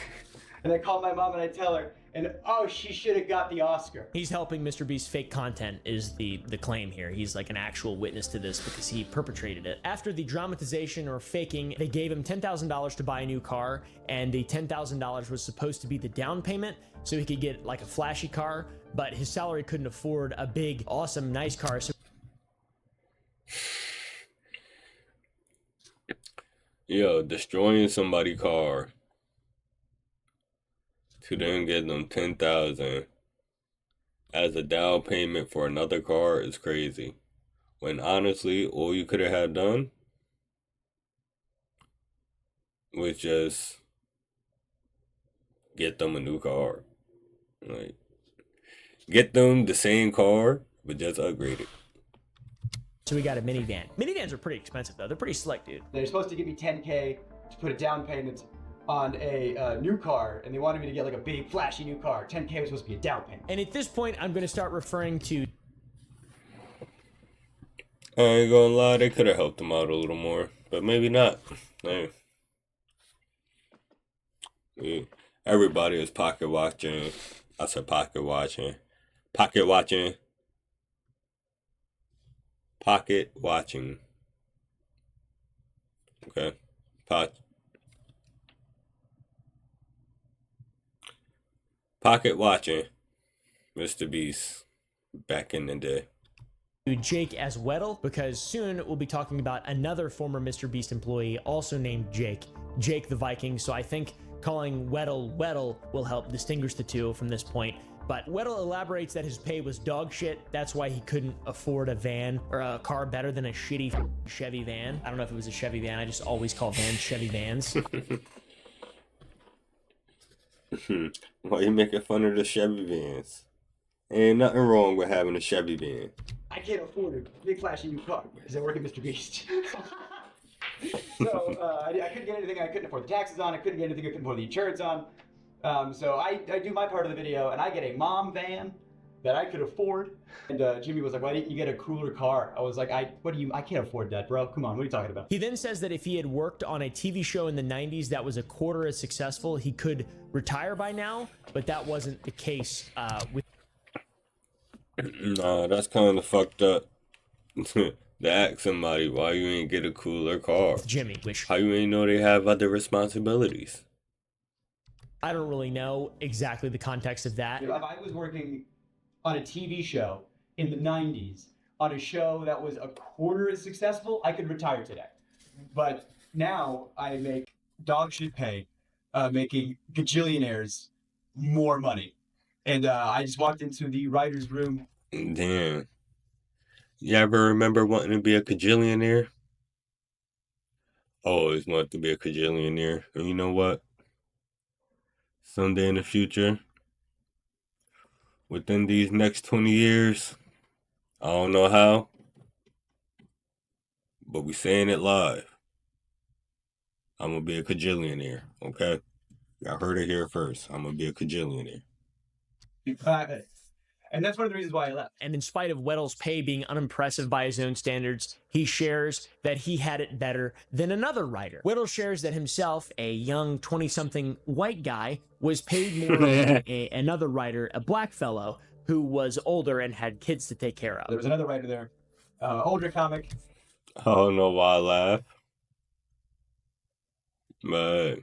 And I call my mom and I tell her, and oh, she should have got the Oscar. He's helping Mr. Beast's fake content is the claim here. He's like an actual witness to this because he perpetrated it. After the dramatization or faking, they gave him $10,000 to buy a new car, and the $10,000 was supposed to be the down payment so he could get like a flashy car, but his salary couldn't afford a big, awesome, nice car. So Yo, destroying somebody's car to then get them $10,000 as a down payment for another car is crazy. When honestly, all you could have had done was just get them a new car. Like, get them the same car, but just upgrade it. So we got a minivan. Minivans are pretty expensive though. They're pretty slick, dude. They're supposed to give me $10K to put a down payment on a new car, and they wanted me to get like a big flashy new car. 10K was supposed to be a down payment. And at this point, I'm going to start referring to. I ain't gonna lie, they could have helped him out a little more, but maybe not. Hey. Yeah. Everybody is pocket watching. I said pocket watching. Pocket watching. Pocket watching. Okay. Pocket watching Mr. Beast back in the day. Jake as Weddle, because soon we'll be talking about another former Mr. Beast employee also named Jake the Viking. So I think calling Weddle will help distinguish the two from this point. But Weddle elaborates that his pay was dog shit. That's why he couldn't afford a van or a car better than a shitty Chevy van. I don't know if it was a Chevy van. I just always call vans Chevy vans. Why you making fun of the Chevy vans? Ain't nothing wrong with having a Chevy van. I can't afford a big flashy new car because I work at Mr. Beast. So I couldn't get anything I couldn't afford the taxes on. I couldn't get anything I couldn't afford the insurance on. So I do my part of the video, and I get a mom van that I could afford. And Jimmy was like, "Why didn't you get a cooler car?" I was like, I can't afford that, bro. Come on, what are you talking about?" He then says that if he had worked on a TV show in the 90s that was a quarter as successful, he could retire by now, but that wasn't the case with. Nah, that's kind of fucked up. To ask somebody why you ain't get a cooler car. Jimmy, which how you ain't know they have other responsibilities. I don't really know exactly the context of that. If I was working on a TV show in the 90s, on a show that was a quarter as successful, I could retire today. But now I make dog shit pay, making gajillionaires more money. And I just walked into the writer's room. Damn. You ever remember wanting to be a cajillionaire? Always wanted to be a cajillionaire. And you know what? Someday in the future, within these next 20 years, I don't know how, but we saying it live. I'm going to be a cajillionaire, okay? Y'all heard it here first. I'm going to be a cajillionaire. And that's one of the reasons why I left. And in spite of Weddle's pay being unimpressive by his own standards, he shares that he had it better than another writer. Weddle shares that himself, a young 20-something white guy, was paid more than another writer, a black fellow, who was older and had kids to take care of. There was another writer there, older comic. I don't know why I laugh. But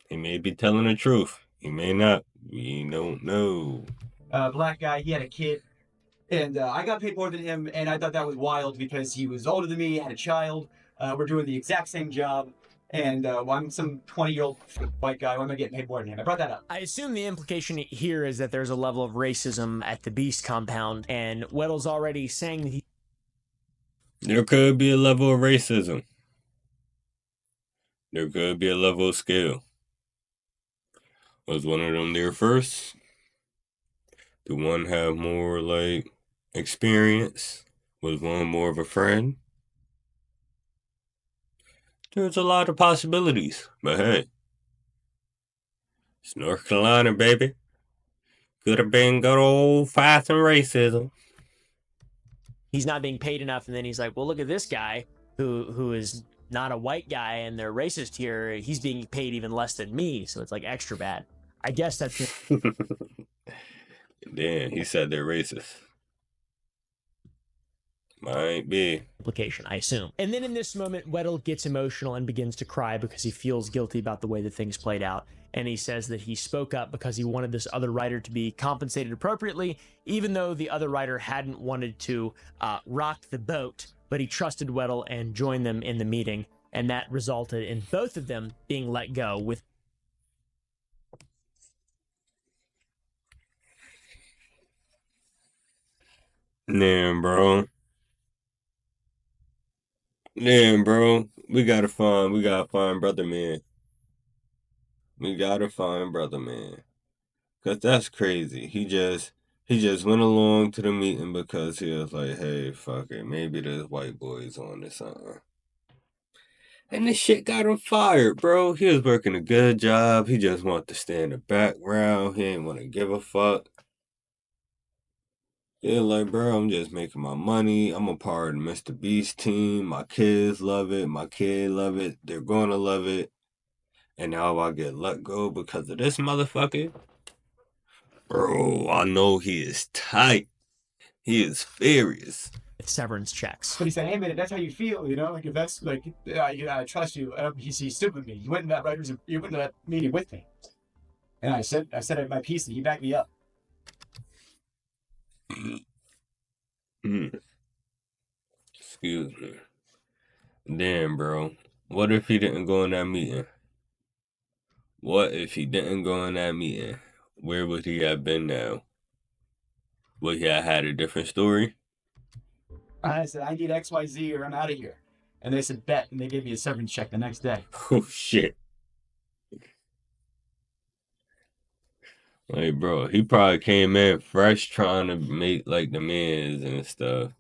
he may be telling the truth. He may not. We don't know. Black guy, he had a kid. And I got paid more than him, and I thought that was wild because he was older than me, had a child. We're doing the exact same job. And I'm some 20-year-old white guy. Why am I getting paid more than him? I brought that up. I assume the implication here is that there's a level of racism at the Beast compound, and Weddle's already saying that there could be a level of racism. There could be a level of skill. Was one of them there first? Did one have more, like, experience? Was one more of a friend? There's a lot of possibilities. But hey, it's North Carolina, baby. Could have been good old fashioned racism. he's not being paid enough, and then he's like, well, look at this guy who is not a white guy and they're racist here. He's being paid even less than me, so it's like extra bad. I guess that's it. Damn, he said they're racist. Might be. Implication, I assume. And then in this moment, Weddle gets emotional and begins to cry because he feels guilty about the way that things played out. And he says that he spoke up because he wanted this other writer to be compensated appropriately, even though the other writer hadn't wanted to rock the boat, but he trusted Weddle and joined them in the meeting. And that resulted in both of them being let go with Damn, bro. Damn, bro. We gotta find Brother Man. We gotta find Brother Man. Cause that's crazy. He just went along to the meeting because he was like, hey, fuck it. Maybe this white boy's on to something. And this shit got him fired, bro. He was working a good job. He just wanted to stay in the background. He didn't want to give a fuck. Yeah, like, bro, I'm just making my money. I'm a part of the Mr. Beast team. My kids love it. My kid love it. They're going to love it. And now I get let go because of this motherfucker. Bro, I know he is tight. He is furious. Severance checks. But he said, hey man, if that's how you feel, you know, like if that's like, I trust you. He stood with me. He went in that meeting with me. And I said my piece and he backed me up. Excuse me. Damn, bro. What if he didn't go in that meeting? What if he didn't go in that meeting? Where would he have been now? Would he have had a different story? I said, I need XYZ or I'm out of here. And they said, bet. And they gave me a severance check the next day. Oh, shit. Like, bro, he probably came in fresh trying to make, like, the mans and stuff.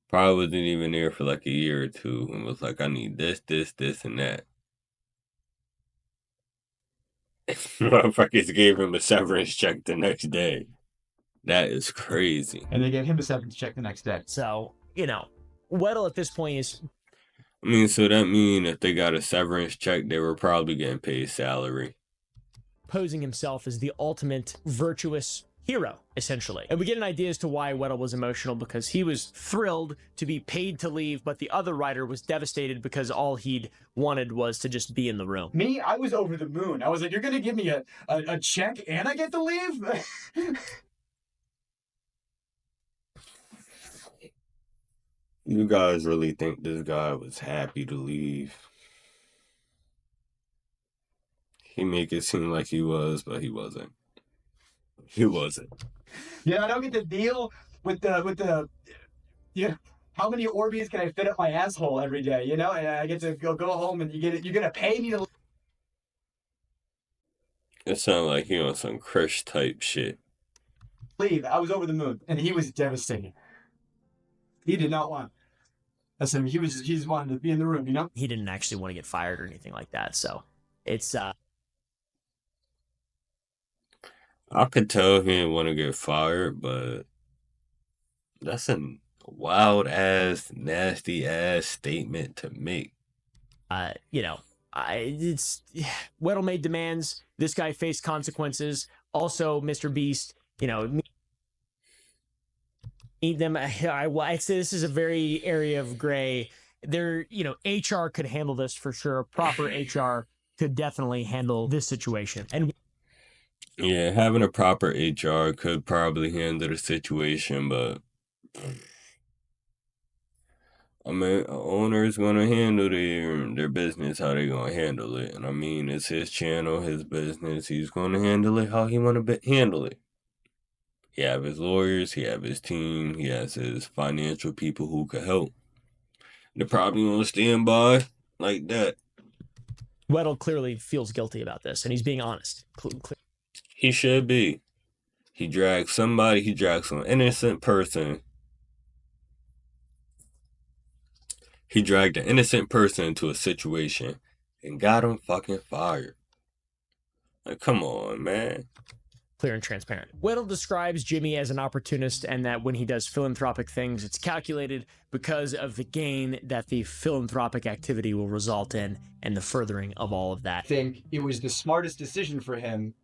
Probably wasn't even there for, like, a year or two. And was like, I need this, and that. Motherfuckers gave him a severance check the next day. That is crazy. And they gave him a severance check the next day. So, you know, Weddle at this point is... I mean, so that mean if they got a severance check, they were probably getting paid salary. Posing himself as the ultimate virtuous hero, essentially. And we get an idea as to why Weddle was emotional, because he was thrilled to be paid to leave, but the other writer was devastated because all he'd wanted was to just be in the room. Me, I was over the moon. I was like, you're going to give me a check and I get to leave? You guys really think this guy was happy to leave? He make it seem like he was, but he wasn't. He wasn't. Yeah, I don't get to deal with the how many Orbeez can I fit up my asshole every day, you know? And I get to go home and you're gonna pay me to It sounded like he on some Krish type shit. leave. I was over the moon, and he was devastated. He did not want. Listen, he just wanted to be in the room, you know? He didn't actually want to get fired or anything like that, so it's I could tell he didn't want to get fired, but that's a wild ass, nasty ass statement to make. you know, it's Weddle made demands. This guy faced consequences. Also, Mr. Beast, you know, need them. I say this is a very area of gray. There, you know, HR could handle this for sure. Proper HR could definitely handle this situation. And Yeah, having a proper HR could probably handle the situation, but I mean, a owner is gonna handle their business how they gonna handle it, and I mean, it's his channel, his business. He's gonna handle it how he wanna handle it. He have his lawyers, he have his team, he has his financial people who could help. They're probably gonna stand by like that. Weddle clearly feels guilty about this, and he's being honest. He should be. He dragged some innocent person. He dragged an innocent person into a situation and got him fucking fired. Like, come on, man. Clear and transparent. Weddle describes Jimmy as an opportunist, and that when he does philanthropic things, it's calculated because of the gain that the philanthropic activity will result in and the furthering of all of that. I think it was the smartest decision for him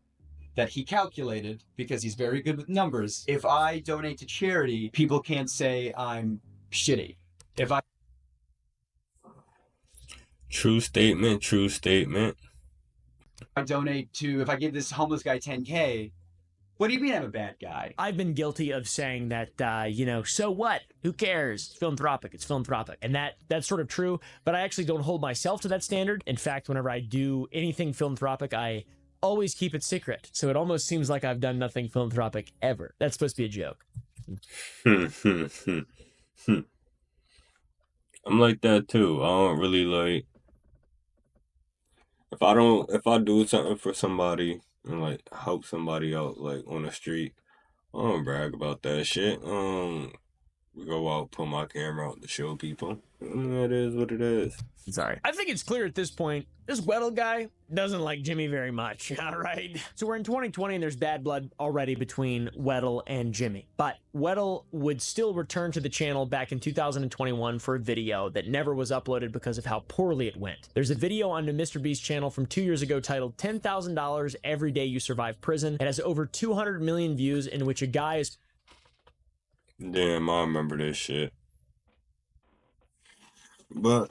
that he calculated, because he's very good with numbers. If I donate to charity, people can't say I'm shitty. If I True statement, true statement. if I give this homeless guy 10K, what do you mean I'm a bad guy? I've been guilty of saying that, you know, so what? Who cares? It's philanthropic. It's philanthropic. And that's sort of true, but I actually don't hold myself to that standard. In fact, whenever I do anything philanthropic, I always keep it secret. So it almost seems like I've done nothing philanthropic ever. That's supposed to be a joke. I'm like that too. I don't really like, if I do something for somebody and like help somebody out like on the street, I don't brag about that shit. We go out, put my camera out to show people. It is what it is. Sorry. I think it's clear at this point, this Weddle guy doesn't like Jimmy very much, all right? So we're in 2020 and there's bad blood already between Weddle and Jimmy. But Weddle would still return to the channel back in 2021 for a video that never was uploaded because of how poorly it went. There's a video on the MrBeast channel from 2 years ago titled $10,000 Every Day You Survive Prison. It has over 200 million views in which a guy is... Damn, I remember this shit. But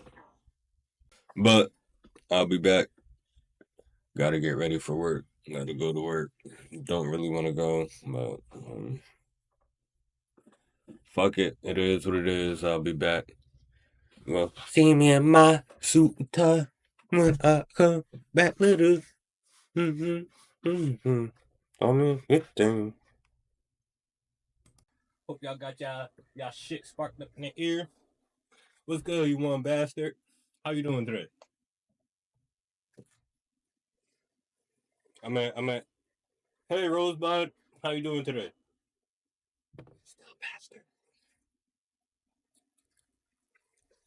I'll be back. Gotta get ready for work. Gotta go to work. Don't really want to go, but fuck it. It is what it is. I'll be back. Well, see me in my suit and tie when I come back, little. I mean, it thing. Hope y'all got y'all shit sparked up in the ear. What's good, you one bastard? How you doing today? I'm at. Hey, Rosebud, how you doing today? Still bastard.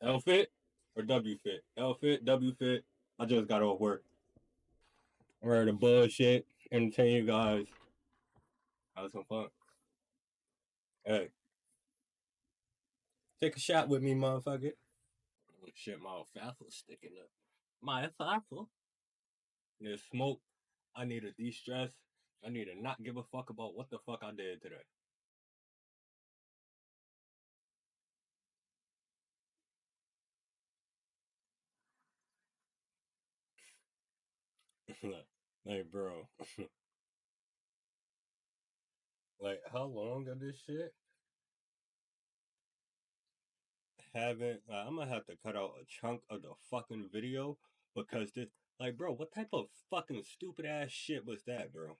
L fit or W fit? L fit, W fit. I just got off work. I'm ready to bullshit, entertain you guys. Have some fun. Hey. Take a shot with me, motherfucker. Oh, shit, my alfalfa sticking up. My alfalfa. There's smoke. I need to de-stress. I need to not give a fuck about what the fuck I did today. Like, bro. Like, how long of this shit? I'm gonna have to cut out a chunk of the fucking video because this, like, bro, what type of fucking stupid ass shit was that, bro?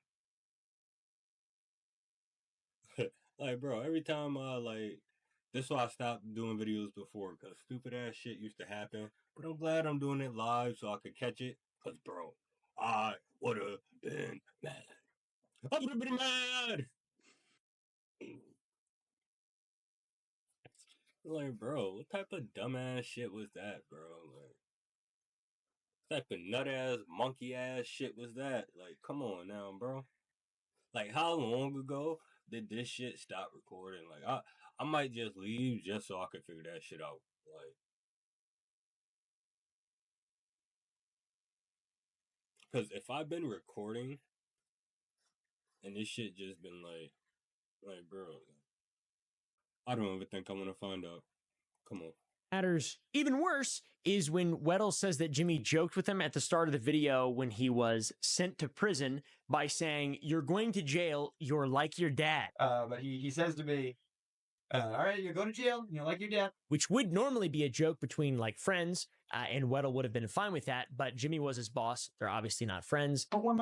Like, bro, every time this is why I stopped doing videos before, because stupid ass shit used to happen. But I'm glad I'm doing it live so I could catch it, because, bro, I would have been mad. I would have been mad! Like, bro, what type of dumbass shit was that, bro? Like, what type of nut ass, monkey ass shit was that? Like, come on now, bro. Like, how long ago did this shit stop recording? Like, I might just leave just so I can figure that shit out. Like, because if I've been recording and this shit just been like, bro, I don't even think I want to find out. Come on. Matters. Even worse is when Weddle says that Jimmy joked with him at the start of the video when he was sent to prison by saying, "You're going to jail, you're like your dad." But he says to me, all right, you're going to jail, you're like your dad. Which would normally be a joke between like friends, and Weddle would have been fine with that, but Jimmy was his boss. They're obviously not friends. But when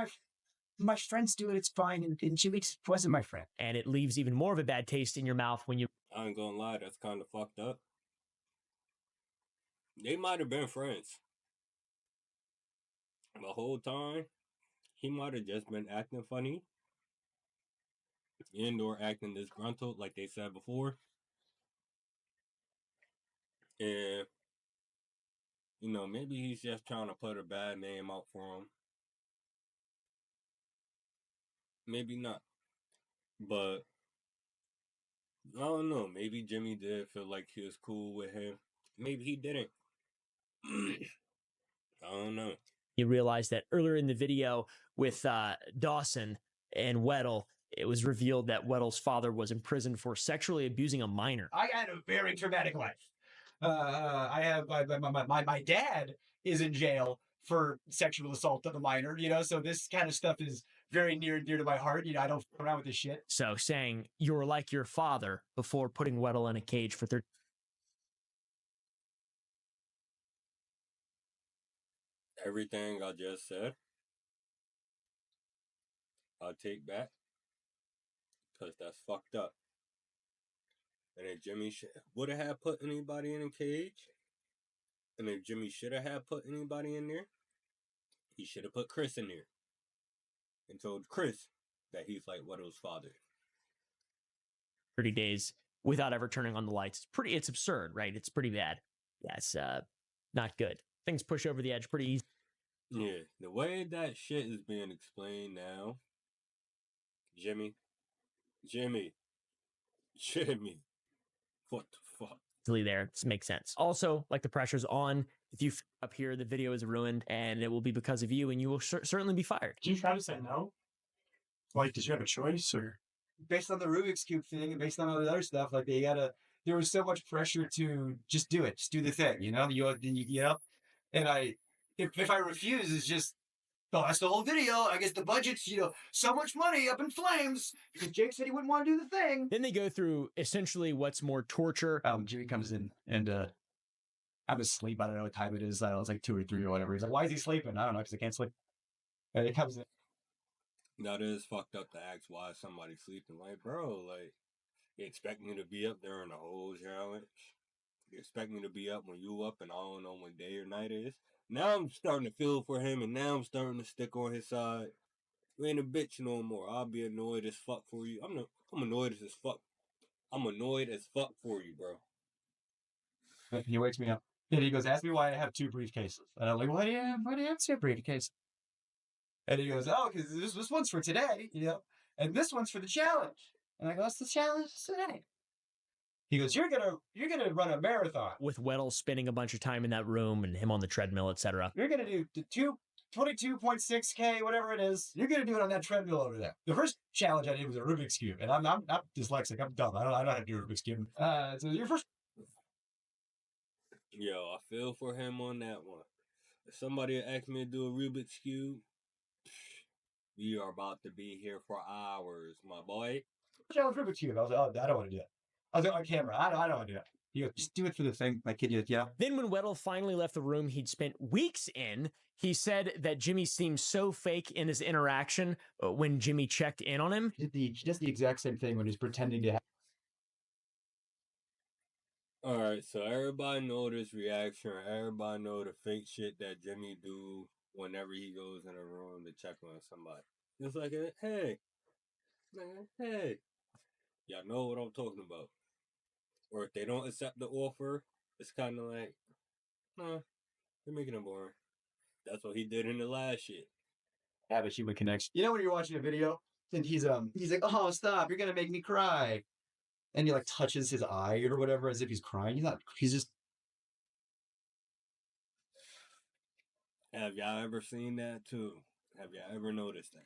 my friends do it, it's fine, and Jimmy wasn't my friend. And it leaves even more of a bad taste in your mouth when you... I ain't gonna lie, that's kind of fucked up. They might have been friends. The whole time, he might have just been acting funny. And/or acting disgruntled, like they said before. And, you know, maybe he's just trying to put a bad name out for him. Maybe not. But, I don't know. Maybe Jimmy did feel like he was cool with him. Maybe he didn't. I don't know. You realize that earlier in the video with Dawson and Weddle, it was revealed that Weddle's father was in prison for sexually abusing a minor. I had a very traumatic life. I have my dad is in jail for sexual assault of a minor, you know, so this kind of stuff is very near and dear to my heart. You know, I don't fuck around with this shit. So saying you're like your father before putting Weddle in a cage for 13. Everything I just said, I'll take back. Because that's fucked up. And if Jimmy would have put anybody in a cage, and if Jimmy should have put anybody in there, he should have put Chris in there. And told Chris that he's like Weddle's father. 30 days without ever turning on the lights. It's absurd, right? It's pretty bad. That's not good. Things push over the edge pretty easy. Yeah, the way that shit is being explained now, Jimmy, what the fuck? There, this makes sense. Also, like the pressure's on. If you up here, the video is ruined, and it will be because of you, and you will certainly be fired. Did you try to say no? Like, did you have a choice, or based on the Rubik's Cube thing and based on all the other stuff, like there was so much pressure to just do it, just do the thing, you know, and if I refuse, it's just, oh, that's the whole video. I guess the budget's, so much money up in flames because Jake said he wouldn't want to do the thing. Then they go through essentially what's more torture. Jimmy comes in and I'm asleep. I don't know what time it is. I was like 2 or 3 or whatever. He's like, why is he sleeping? I don't know, because I can't sleep. And he comes in. That is fucked up to ask why somebody's sleeping. Like, bro, like, you expect me to be up during the whole challenge? You expect me to be up when you up and I don't know when day or night is? Now I'm starting to feel for him, and now I'm starting to stick on his side. You ain't a bitch no more. I'll be annoyed as fuck for you. I'm annoyed as fuck. I'm annoyed as fuck for you, bro. He wakes me up. And he goes, ask me why I have 2 briefcases. And I'm like, why do you have 2 briefcases? And he goes, oh, because this one's for today, and this one's for the challenge. And I go, what's the challenge today? He goes, you're gonna run a marathon. With Weddle spending a bunch of time in that room and him on the treadmill, etc. You're gonna do the 22.6K, whatever it is. You're gonna do it on that treadmill over there. The first challenge I did was a Rubik's Cube, and I'm dyslexic. I'm dumb. I don't know how to do a Rubik's Cube. So your first. Yo, I feel for him on that one. If somebody asked me to do a Rubik's Cube, we are about to be here for hours, my boy. Challenge Rubik's Cube. I was like, oh, I don't want to do that. I was on camera. I don't want to do that. He goes, just do it for the thing. My kid, yeah. Then when Weddle finally left the room he'd spent weeks in, he said that Jimmy seemed so fake in his interaction when Jimmy checked in on him. He does the exact same thing when he's pretending to have. Alright, so everybody know this reaction. Everybody know the fake shit that Jimmy do whenever he goes in a room to check on somebody. It's like, hey, man, hey. Y'all know what I'm talking about. Or if they don't accept the offer, it's kind of like, you're making it boring. That's what he did in the last shit. Have a human connection. You know when you're watching a video and he's like, oh, stop, you're gonna make me cry. And he like touches his eye or whatever as if he's crying. He's just. Have y'all ever seen that too? Have y'all ever noticed that?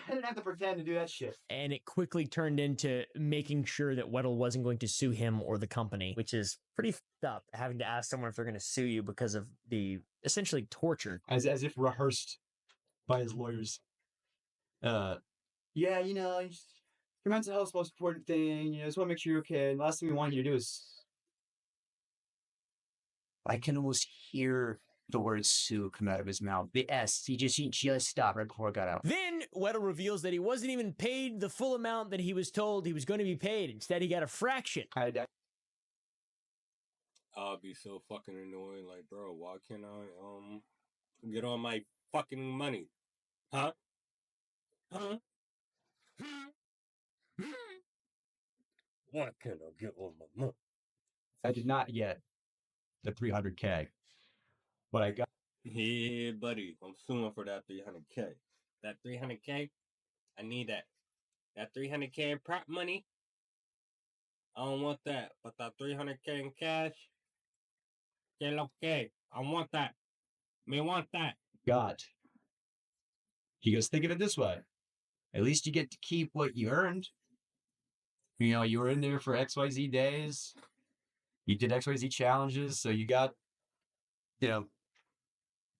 I didn't have to pretend to do that shit. And it quickly turned into making sure that Weddle wasn't going to sue him or the company, which is pretty fucked up, having to ask someone if they're going to sue you because of the essentially torture. As if rehearsed by his lawyers. Yeah, your mental health is the most important thing. Just want to make sure you're okay. And the last thing we want you to do is. I can almost hear the word sue come out of his mouth. The S. He just stopped right before it got out. Then Weddle reveals that he wasn't even paid the full amount that he was told he was going to be paid. Instead, he got a fraction. I'll be so fucking annoyed. Like, bro, why can't I get on my fucking money? Huh? Why can't I get on my money? I did not get the 300K. But I got. Yeah, buddy. I'm suing for that 300K. That 300K, I need that. That 300K prop money, I don't want that. But that 300K in cash, okay. I want that. Me want that. God. He goes, think of it this way. At least you get to keep what you earned. You were in there for XYZ days. You did XYZ challenges, so you got,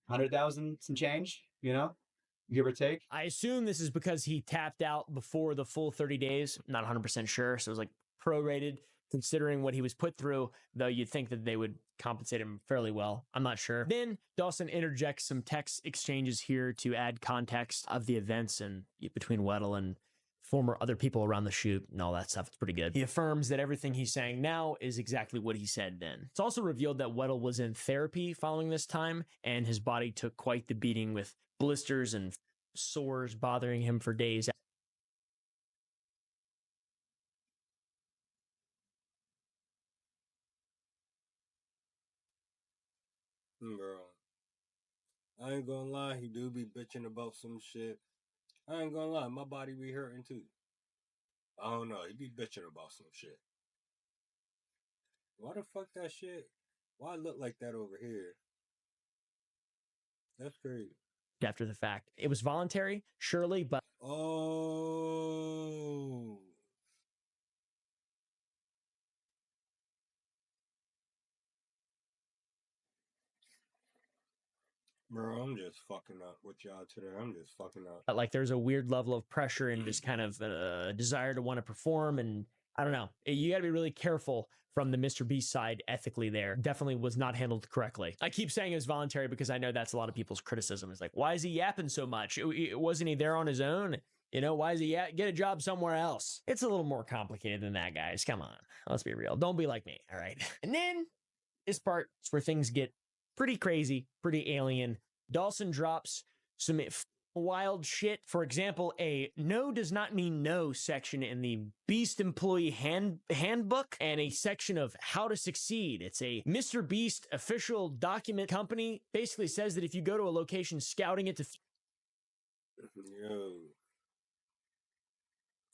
100,000 some change, give or take. I assume this is because he tapped out before the full 30 days. Not 100% sure. So it was like prorated considering what he was put through, though you'd think that they would compensate him fairly well. I'm not sure. Then Dawson interjects some text exchanges here to add context of the events and between Weddle and former other people around the shoot and all that stuff. It's pretty good. He affirms that everything he's saying now is exactly what he said then. It's also revealed that Weddle was in therapy following this time, and his body took quite the beating with blisters and sores bothering him for days. Bro, I ain't gonna lie, he do be bitching about some shit. I ain't gonna lie, my body be hurting too. I don't know, he be bitching about some shit. Why the fuck that shit? Why it look like that over here? That's crazy. After the fact, it was voluntary, surely, but Oh. Bro, I'm just fucking up with y'all today. I'm just fucking up. like there's a weird level of pressure and just kind of desire to want to perform, and I don't know. You got to be really careful from the Mr. Beast side ethically there. Definitely was not handled correctly. I keep saying it was voluntary because I know that's a lot of people's criticism. It's like, why is he yapping so much? Wasn't he there on his own? You know, why is he get a job somewhere else? It's a little more complicated than that, guys. Come on. Let's be real. Don't be like me, all right? And then this part is where things get pretty crazy, pretty alien. Dawson drops some wild shit. For example, a no does not mean no section in the Beast employee handbook and a section of how to succeed. It's a Mr. Beast official document company. Basically says that if you go to a location scouting it to... Yo.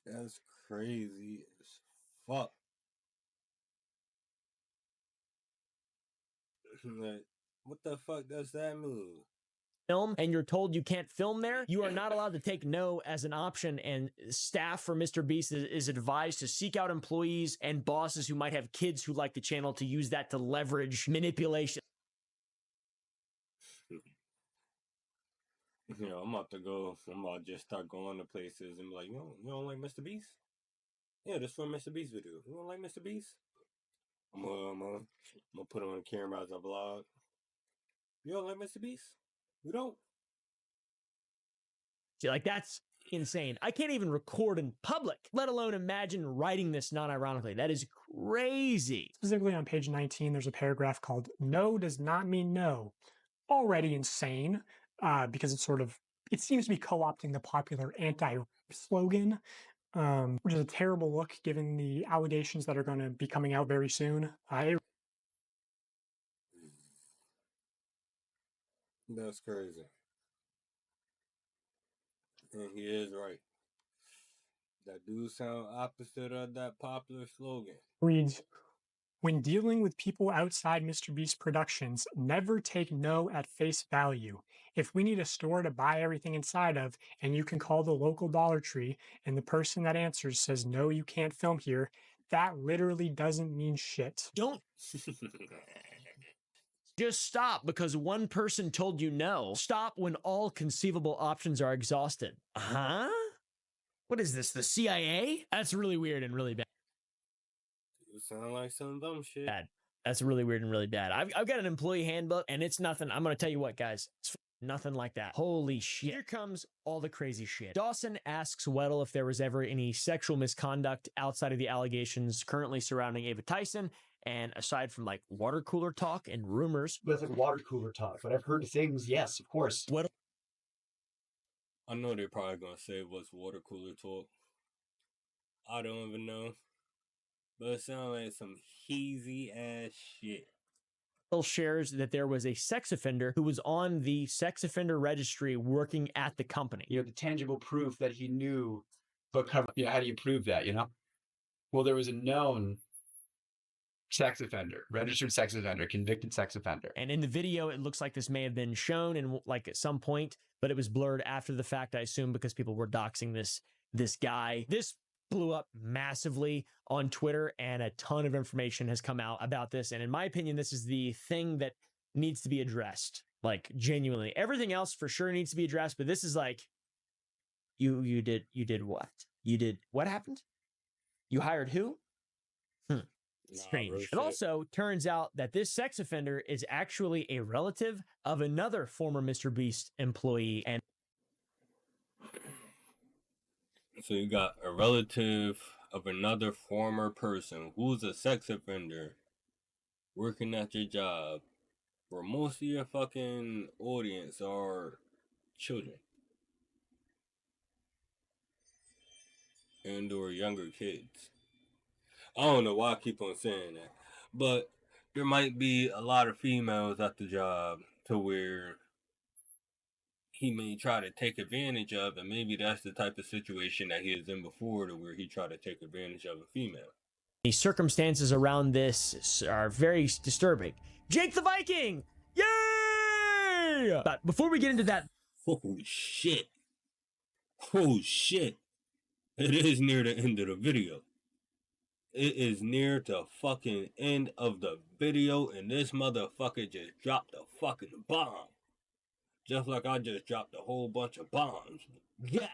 That's crazy as fuck. Like, what the fuck does that mean? Film and you're told you can't film there, you are not allowed to take no as an option, and staff for Mr. Beast is advised to seek out employees and bosses who might have kids who like the channel to use that to leverage manipulation. You know, I'm about to just start going to places and be like, you don't like Mr. Beast? Yeah, this for Mr. Beast video. You don't like Mr. Beast? I'm gonna put on camera as a vlog. You don't like Mr. Beast? You don't? See, like, that's insane. I can't even record in public, let alone imagine writing this non-ironically. That is crazy. Specifically on page 19, there's a paragraph called "No does not mean no." Already insane, because it seems to be co-opting the popular anti-slogan, which is a terrible look given the allegations that are going to be coming out very soon. That's crazy. And he is right. That do sound opposite of that popular slogan. Reads, when dealing with people outside Mr. Beast Productions, never take no at face value. If we need a store to buy everything inside of, and you can call the local Dollar Tree, and the person that answers says, no, you can't film here, that literally doesn't mean shit. Don't just stop because one person told you no. Stop when all conceivable options are exhausted. Huh? What is this, the CIA? That's really weird and really bad. It sound like some dumb shit. Bad. That's really weird and really bad. I've got an employee handbook, and it's nothing. I'm going to tell you what, guys. It's nothing like that. Holy shit. Here comes all the crazy shit. Dawson asks Weddle if there was ever any sexual misconduct outside of the allegations currently surrounding Ava Tyson. And aside from like water cooler talk and rumors. That's like water cooler talk, but I've heard things, yes, of course. Weddle. I know they're probably going to say it was water cooler talk. I don't even know. But it sounds like some heezy ass shit. Shares that there was a sex offender who was on the sex offender registry working at the company. You know, the tangible proof that he knew, but how do you prove that, you know? Well, there was a known sex offender, registered sex offender, convicted sex offender. And in the video, it looks like this may have been shown in like at some point, but it was blurred after the fact, I assume, because people were doxing this guy. This blew up massively on Twitter, and a ton of information has come out about this. And in my opinion, this is the thing that needs to be addressed. Like, genuinely. Everything else for sure needs to be addressed, but this is like, you did what? You did what happened? You hired who? Strange. It also turns out that this sex offender is actually a relative of another former Mr. Beast employee. And so you got a relative of another former person who's a sex offender working at your job, where most of your fucking audience are children and or younger kids. I don't know why I keep on saying that, but there might be a lot of females at the job to where he may try to take advantage of, and maybe that's the type of situation that he is in before, to where he tried to take advantage of a female. The circumstances around this are very disturbing. Jake the Viking! Yay! But before we get into that... Oh, shit. Oh, shit. It is near the end of the video. It is near the fucking end of the video, and this motherfucker just dropped a fucking bomb. Just like I just dropped a whole bunch of bombs. Yeah.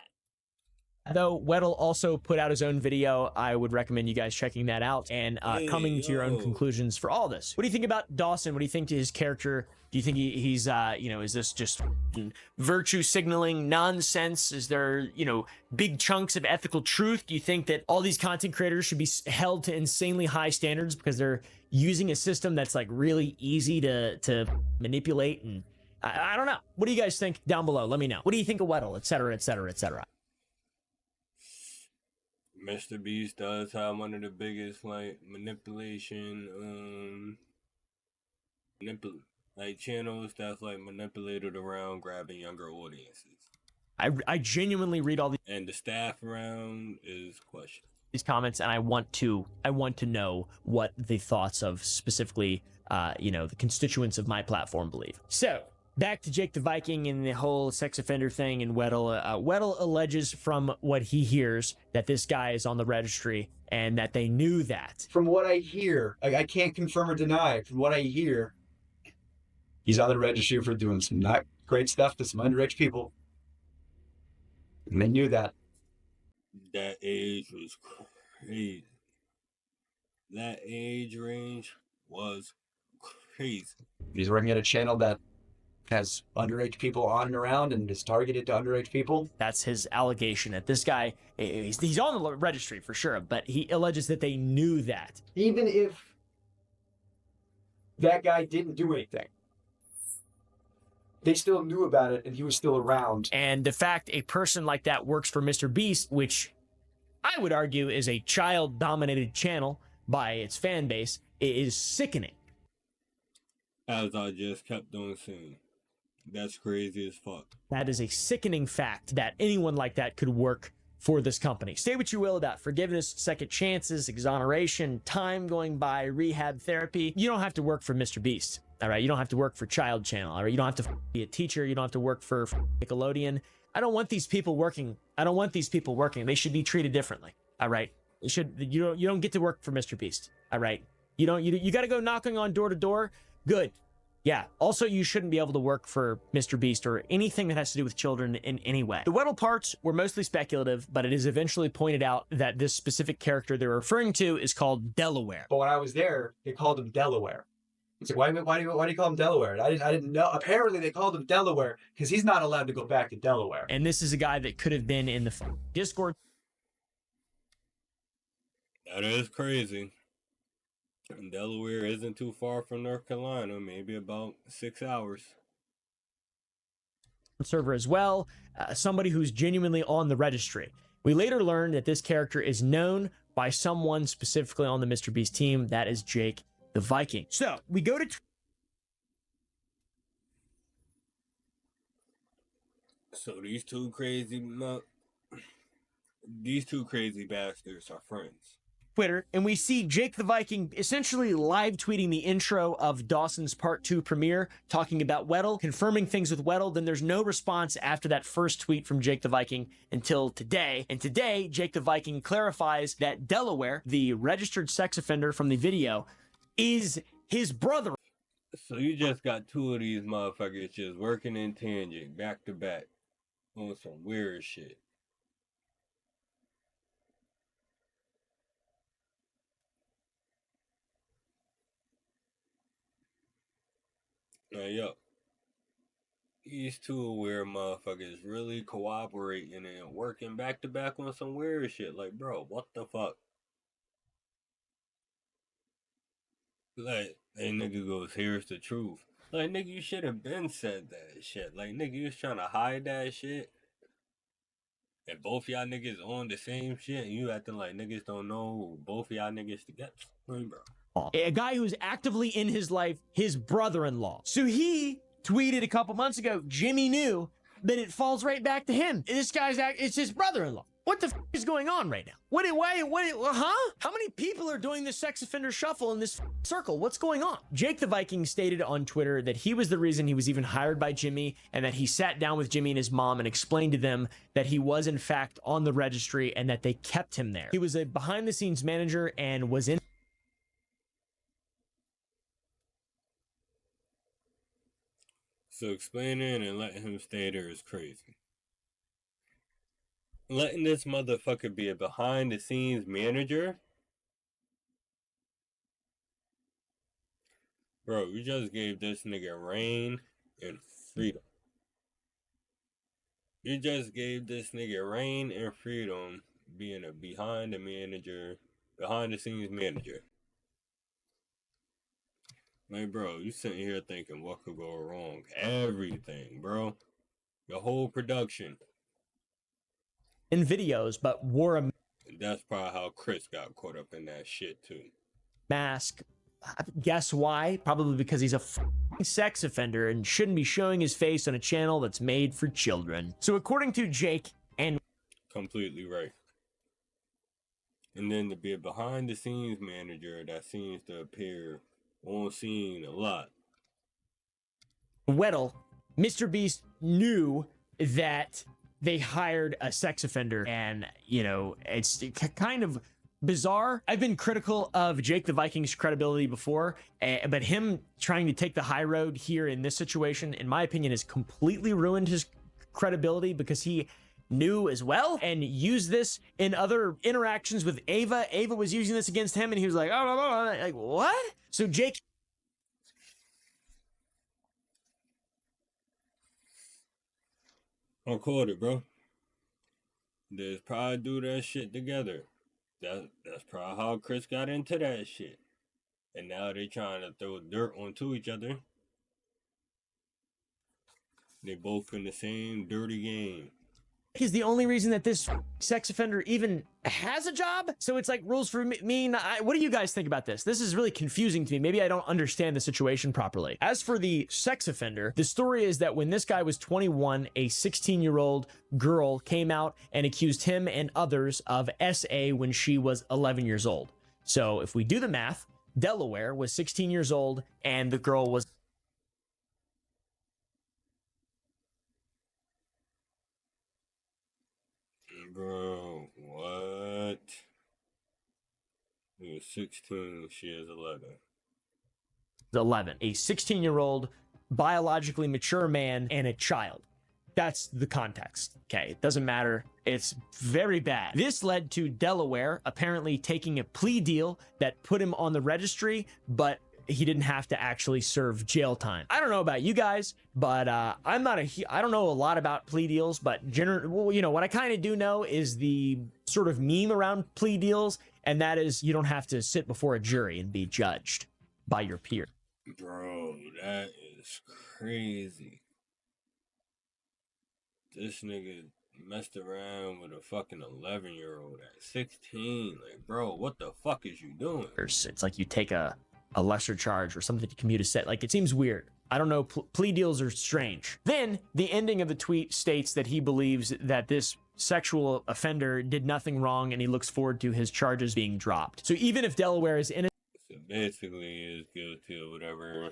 Though Weddle also put out his own video, I would recommend you guys checking that out and coming to your own conclusions for all this. What do you think about Dawson? What do you think to his character? Do you think he's, you know, is this just virtue signaling nonsense? Is there, you know, big chunks of ethical truth? Do you think that all these content creators should be held to insanely high standards because they're using a system that's like really easy to manipulate? And I don't know. What do you guys think down below? Let me know. What do you think of Weddle, et cetera, et cetera, et cetera? Mr. Beast does have one of the biggest like manipulation like channels that's like manipulated around grabbing younger audiences. I genuinely read all and the staff around is questionable. These comments, and I want to know what the thoughts of specifically you know, the constituents of my platform believe. So back to Jake the Viking and the whole sex offender thing and Weddle. Weddle alleges from what he hears that this guy is on the registry and that they knew that. From what I hear, I can't confirm or deny. From what I hear, he's on the registry for doing some not great stuff to some underage people. And they knew that. That age was crazy. That age range was crazy. He's working at a channel that has underage people on and around and is targeted to underage people. That's his allegation, that this guy, he's on the registry for sure, but he alleges that they knew that. Even if that guy didn't do anything, they still knew about it and he was still around. And the fact a person like that works for Mr. Beast, which I would argue is a child-dominated channel by its fan base, is sickening. As I just kept on saying. That's crazy as fuck. That is a sickening fact that anyone like that could work for this company. Say what you will about forgiveness, second chances, exoneration, time going by, rehab therapy. You don't have to work for Mr. Beast, all right? You don't have to work for Child Channel, all right? You don't have to be a teacher. You don't have to work for Nickelodeon. I don't want these people working. I don't want these people working. They should be treated differently, all right? You don't get to work for Mr. Beast, all right? You got to go knocking on door to door. Good. Yeah, also you shouldn't be able to work for Mr. Beast or anything that has to do with children in any way. The Weddle parts were mostly speculative, but it is eventually pointed out that this specific character they're referring to is called Delaware. But when I was there, they called him Delaware. It's like, why do you call him Delaware? I didn't know. Apparently they called him Delaware because he's not allowed to go back to Delaware. And this is a guy that could have been in the Discord. That is crazy. And Delaware isn't too far from North Carolina, maybe about 6 hours. Server as well, somebody who's genuinely on the registry. We later learned that this character is known by someone specifically on the Mr. Beast team. That is Jake the Viking. So we go to... So these two crazy bastards are friends. Twitter, and we see Jake the Viking essentially live tweeting the intro of Dawson's Part 2 premiere, talking about Weddle, confirming things with Weddle. Then there's no response after that first tweet from Jake the Viking until today. And today, Jake the Viking clarifies that Delaware, the registered sex offender from the video, is his brother. So you just got two of these motherfuckers just working in tangent, back to back, on some weird shit. Now, yo, these two weird motherfuckers really cooperating and working back to back on some weird shit. Like, bro, what the fuck? Like, hey, nigga goes, here's the truth. Like, nigga, you should have been said that shit. Like, nigga, you was trying to hide that shit. And both y'all niggas on the same shit, and you acting like niggas don't know both y'all niggas together. Like, bro. A guy who's actively in his life, his brother-in-law. So he tweeted a couple months ago, Jimmy knew, but it falls right back to him. This guy's, it's his brother-in-law. What the is going on right now? How many people are doing this sex offender shuffle in this circle? What's going on? Jake the Viking stated on Twitter that he was the reason he was even hired by Jimmy, and that he sat down with Jimmy and his mom and explained to them that he was in fact on the registry and that they kept him there. He was a behind-the-scenes manager and was in. So explaining and letting him stay there is crazy. Letting this motherfucker be a behind-the-scenes manager? Bro, you just gave this nigga reign and freedom. You just gave this nigga reign and freedom being a behind-the-scenes manager. Like, bro, you sitting here thinking what could go wrong. Everything, bro. The whole production. In videos, but wore a That's probably how Chris got caught up in that shit, too. mask. Guess why? Probably because he's a sex offender and shouldn't be showing his face on a channel that's made for children. So according to Jake and... Completely right. And then to be a behind-the-scenes manager that seems to appear on scene a lot. Weddle, Mr. Beast knew that they hired a sex offender, and, you know, it's kind of bizarre. I've been critical of Jake the Viking's credibility before, but him trying to take the high road here in this situation, in my opinion, has completely ruined his credibility, because he knew as well and used this in other interactions with Ava. Ava was using this against him, and he was like, oh, like, what? So Jake... I caught it, bro. There's probably do that shit together. That's probably how Chris got into that shit. And now they trying to throw dirt onto each other. They both in the same dirty game. Is the only reason that this sex offender even has a job. So it's like rules for me. What do you guys think about this? This is really confusing to me. Maybe I don't understand the situation properly. As for the sex offender, the story is that when this guy was 21, a 16-year-old girl came out and accused him and others of SA when she was 11 years old. So if we do the math, Delaware was 16 years old and the girl was... Bro, what? He was 16, she is 11. 11. A 16-year-old, biologically mature man and a child. That's the context. Okay, it doesn't matter. It's very bad. This led to Delaware apparently taking a plea deal that put him on the registry, but he didn't have to actually serve jail time. I don't know about you guys, but I don't know a lot about plea deals, but well, you know, what I kind of do know is the sort of meme around plea deals, and that is you don't have to sit before a jury and be judged by your peer. Bro, that is crazy. This nigga messed around with a fucking 11-year-old at 16. Like, bro, what the fuck is you doing? It's like you take a lesser charge or something to commute a set. Like, it seems weird. I don't know. Plea deals are strange. Then the ending of the tweet states that he believes that this sexual offender did nothing wrong and he looks forward to his charges being dropped. So even if Delaware is innocent, so basically is guilty of whatever.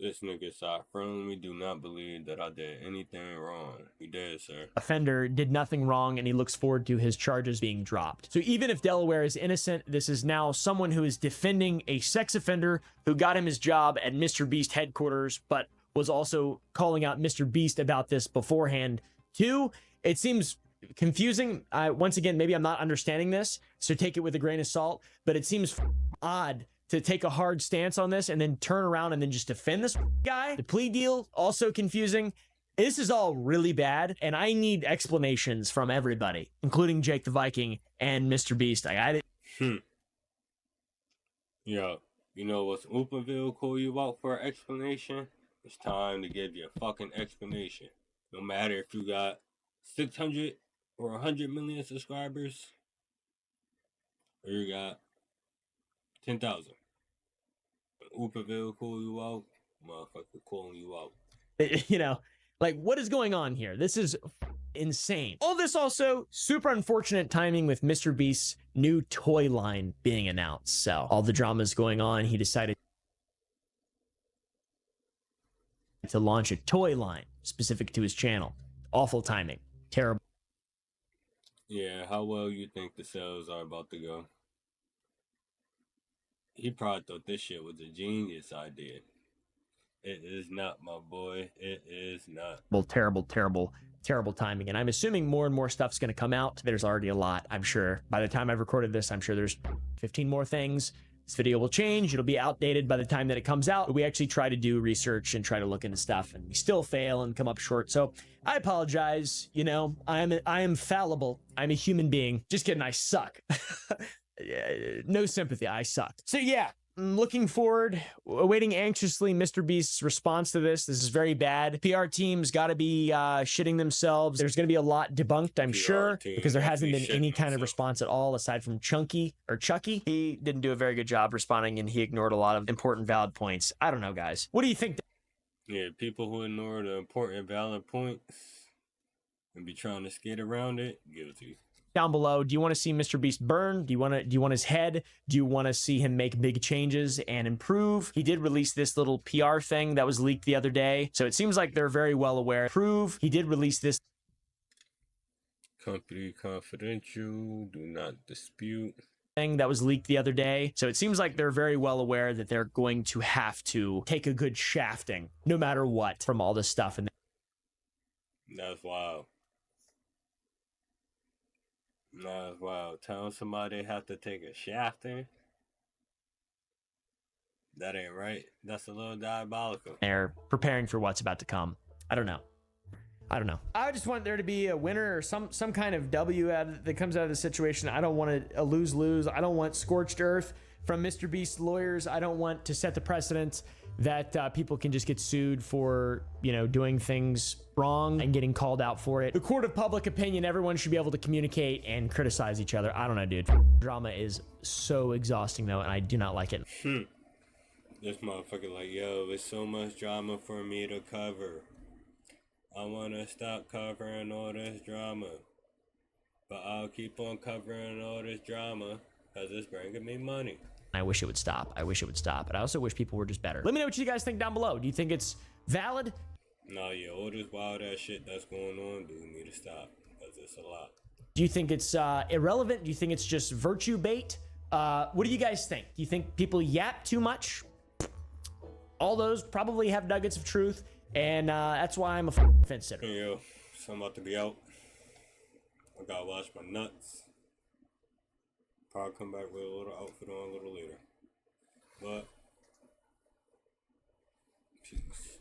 This nigga said, I firmly do not believe that I did anything wrong. You did, sir. Offender did nothing wrong and he looks forward to his charges being dropped. So even if Delaware is innocent, this is now someone who is defending a sex offender who got him his job at Mr. Beast headquarters, but was also calling out Mr. Beast about this beforehand too. It seems confusing. Once again, maybe I'm not understanding this, so take it with a grain of salt, but it seems odd to take a hard stance on this and then turn around and then just defend this guy. The plea deal, also confusing. This is all really bad, and I need explanations from everybody, including Jake the Viking and Mr. Beast. I got it. Yo, you know what's Oopaville call you out for an explanation? It's time to give you a fucking explanation. No matter if you got 600 or 100 million subscribers, or you got 10,000. Uberville call you out, motherfucker calling you out. You know, like, what is going on here? This is insane. All this also super unfortunate timing with Mr. Beast's new toy line being announced. So all the drama's going on. He decided to launch a toy line specific to his channel. Awful timing. Terrible. Yeah, how well you think the sales are about to go? He probably thought this shit was a genius idea. It is not, my boy. It is not. Well, terrible timing. And I'm assuming more and more stuff's going to come out. There's already a lot, I'm sure. By the time I've recorded this, I'm sure there's 15 more things. This video will change. It'll be outdated by the time that it comes out. But we actually try to do research and try to look into stuff, and we still fail and come up short. So I apologize. You know, I am fallible. I'm a human being. Just kidding. I suck. No sympathy. I suck. So yeah. Looking forward, awaiting anxiously Mr. Beast's response to this. This is very bad. PR team's got to be shitting themselves. There's going to be a lot debunked, I'm sure, because there hasn't been any kind of response at all aside from Chucky. He didn't do a very good job responding, and he ignored a lot of important, valid points. I don't know, guys. What do you think? Yeah, people who ignore the important, valid points and be trying to skate around it, guilty. Down below, do you want to see Mr. Beast burn? Do you want his head? Do you want to see him make big changes and improve? He did release this little PR thing that was leaked the other day, so it seems like they're very well aware. He did release this company confidential, do not dispute thing that was leaked the other day, so it seems like they're very well aware that they're going to have to take a good shafting no matter what from all this stuff. And that's wild. Nah, wow. Telling somebody have to take a shafting? That ain't right. That's a little diabolical. They're preparing for what's about to come. I don't know. I just want there to be a winner or some kind of W that comes out of the situation. I don't want a lose-lose. I don't want scorched earth from Mr. Beast's lawyers. I don't want to set the precedent that people can just get sued for, you know, doing things wrong and getting called out for it. The court of public opinion, everyone should be able to communicate and criticize each other. I don't know, dude. Drama is so exhausting, though, and I do not like it. This motherfucker like, yo, it's so much drama for me to cover. I want to stop covering all this drama. But I'll keep on covering all this drama because it's bringing me money. I wish it would stop. But I also wish people were just better. Let me know what you guys think down below. Do you think it's valid? No, yeah, all this wild ass shit that's going on do need to stop because it's a lot. Do you think it's irrelevant? Do you think it's just virtue bait? What do you guys think? Do you think people yap too much? All those probably have nuggets of truth, and that's why I'm a fence sitter. Hey, yo, so I'm about to be out. I gotta wash my nuts. Probably come back with a little outfit on a little later. But, peace.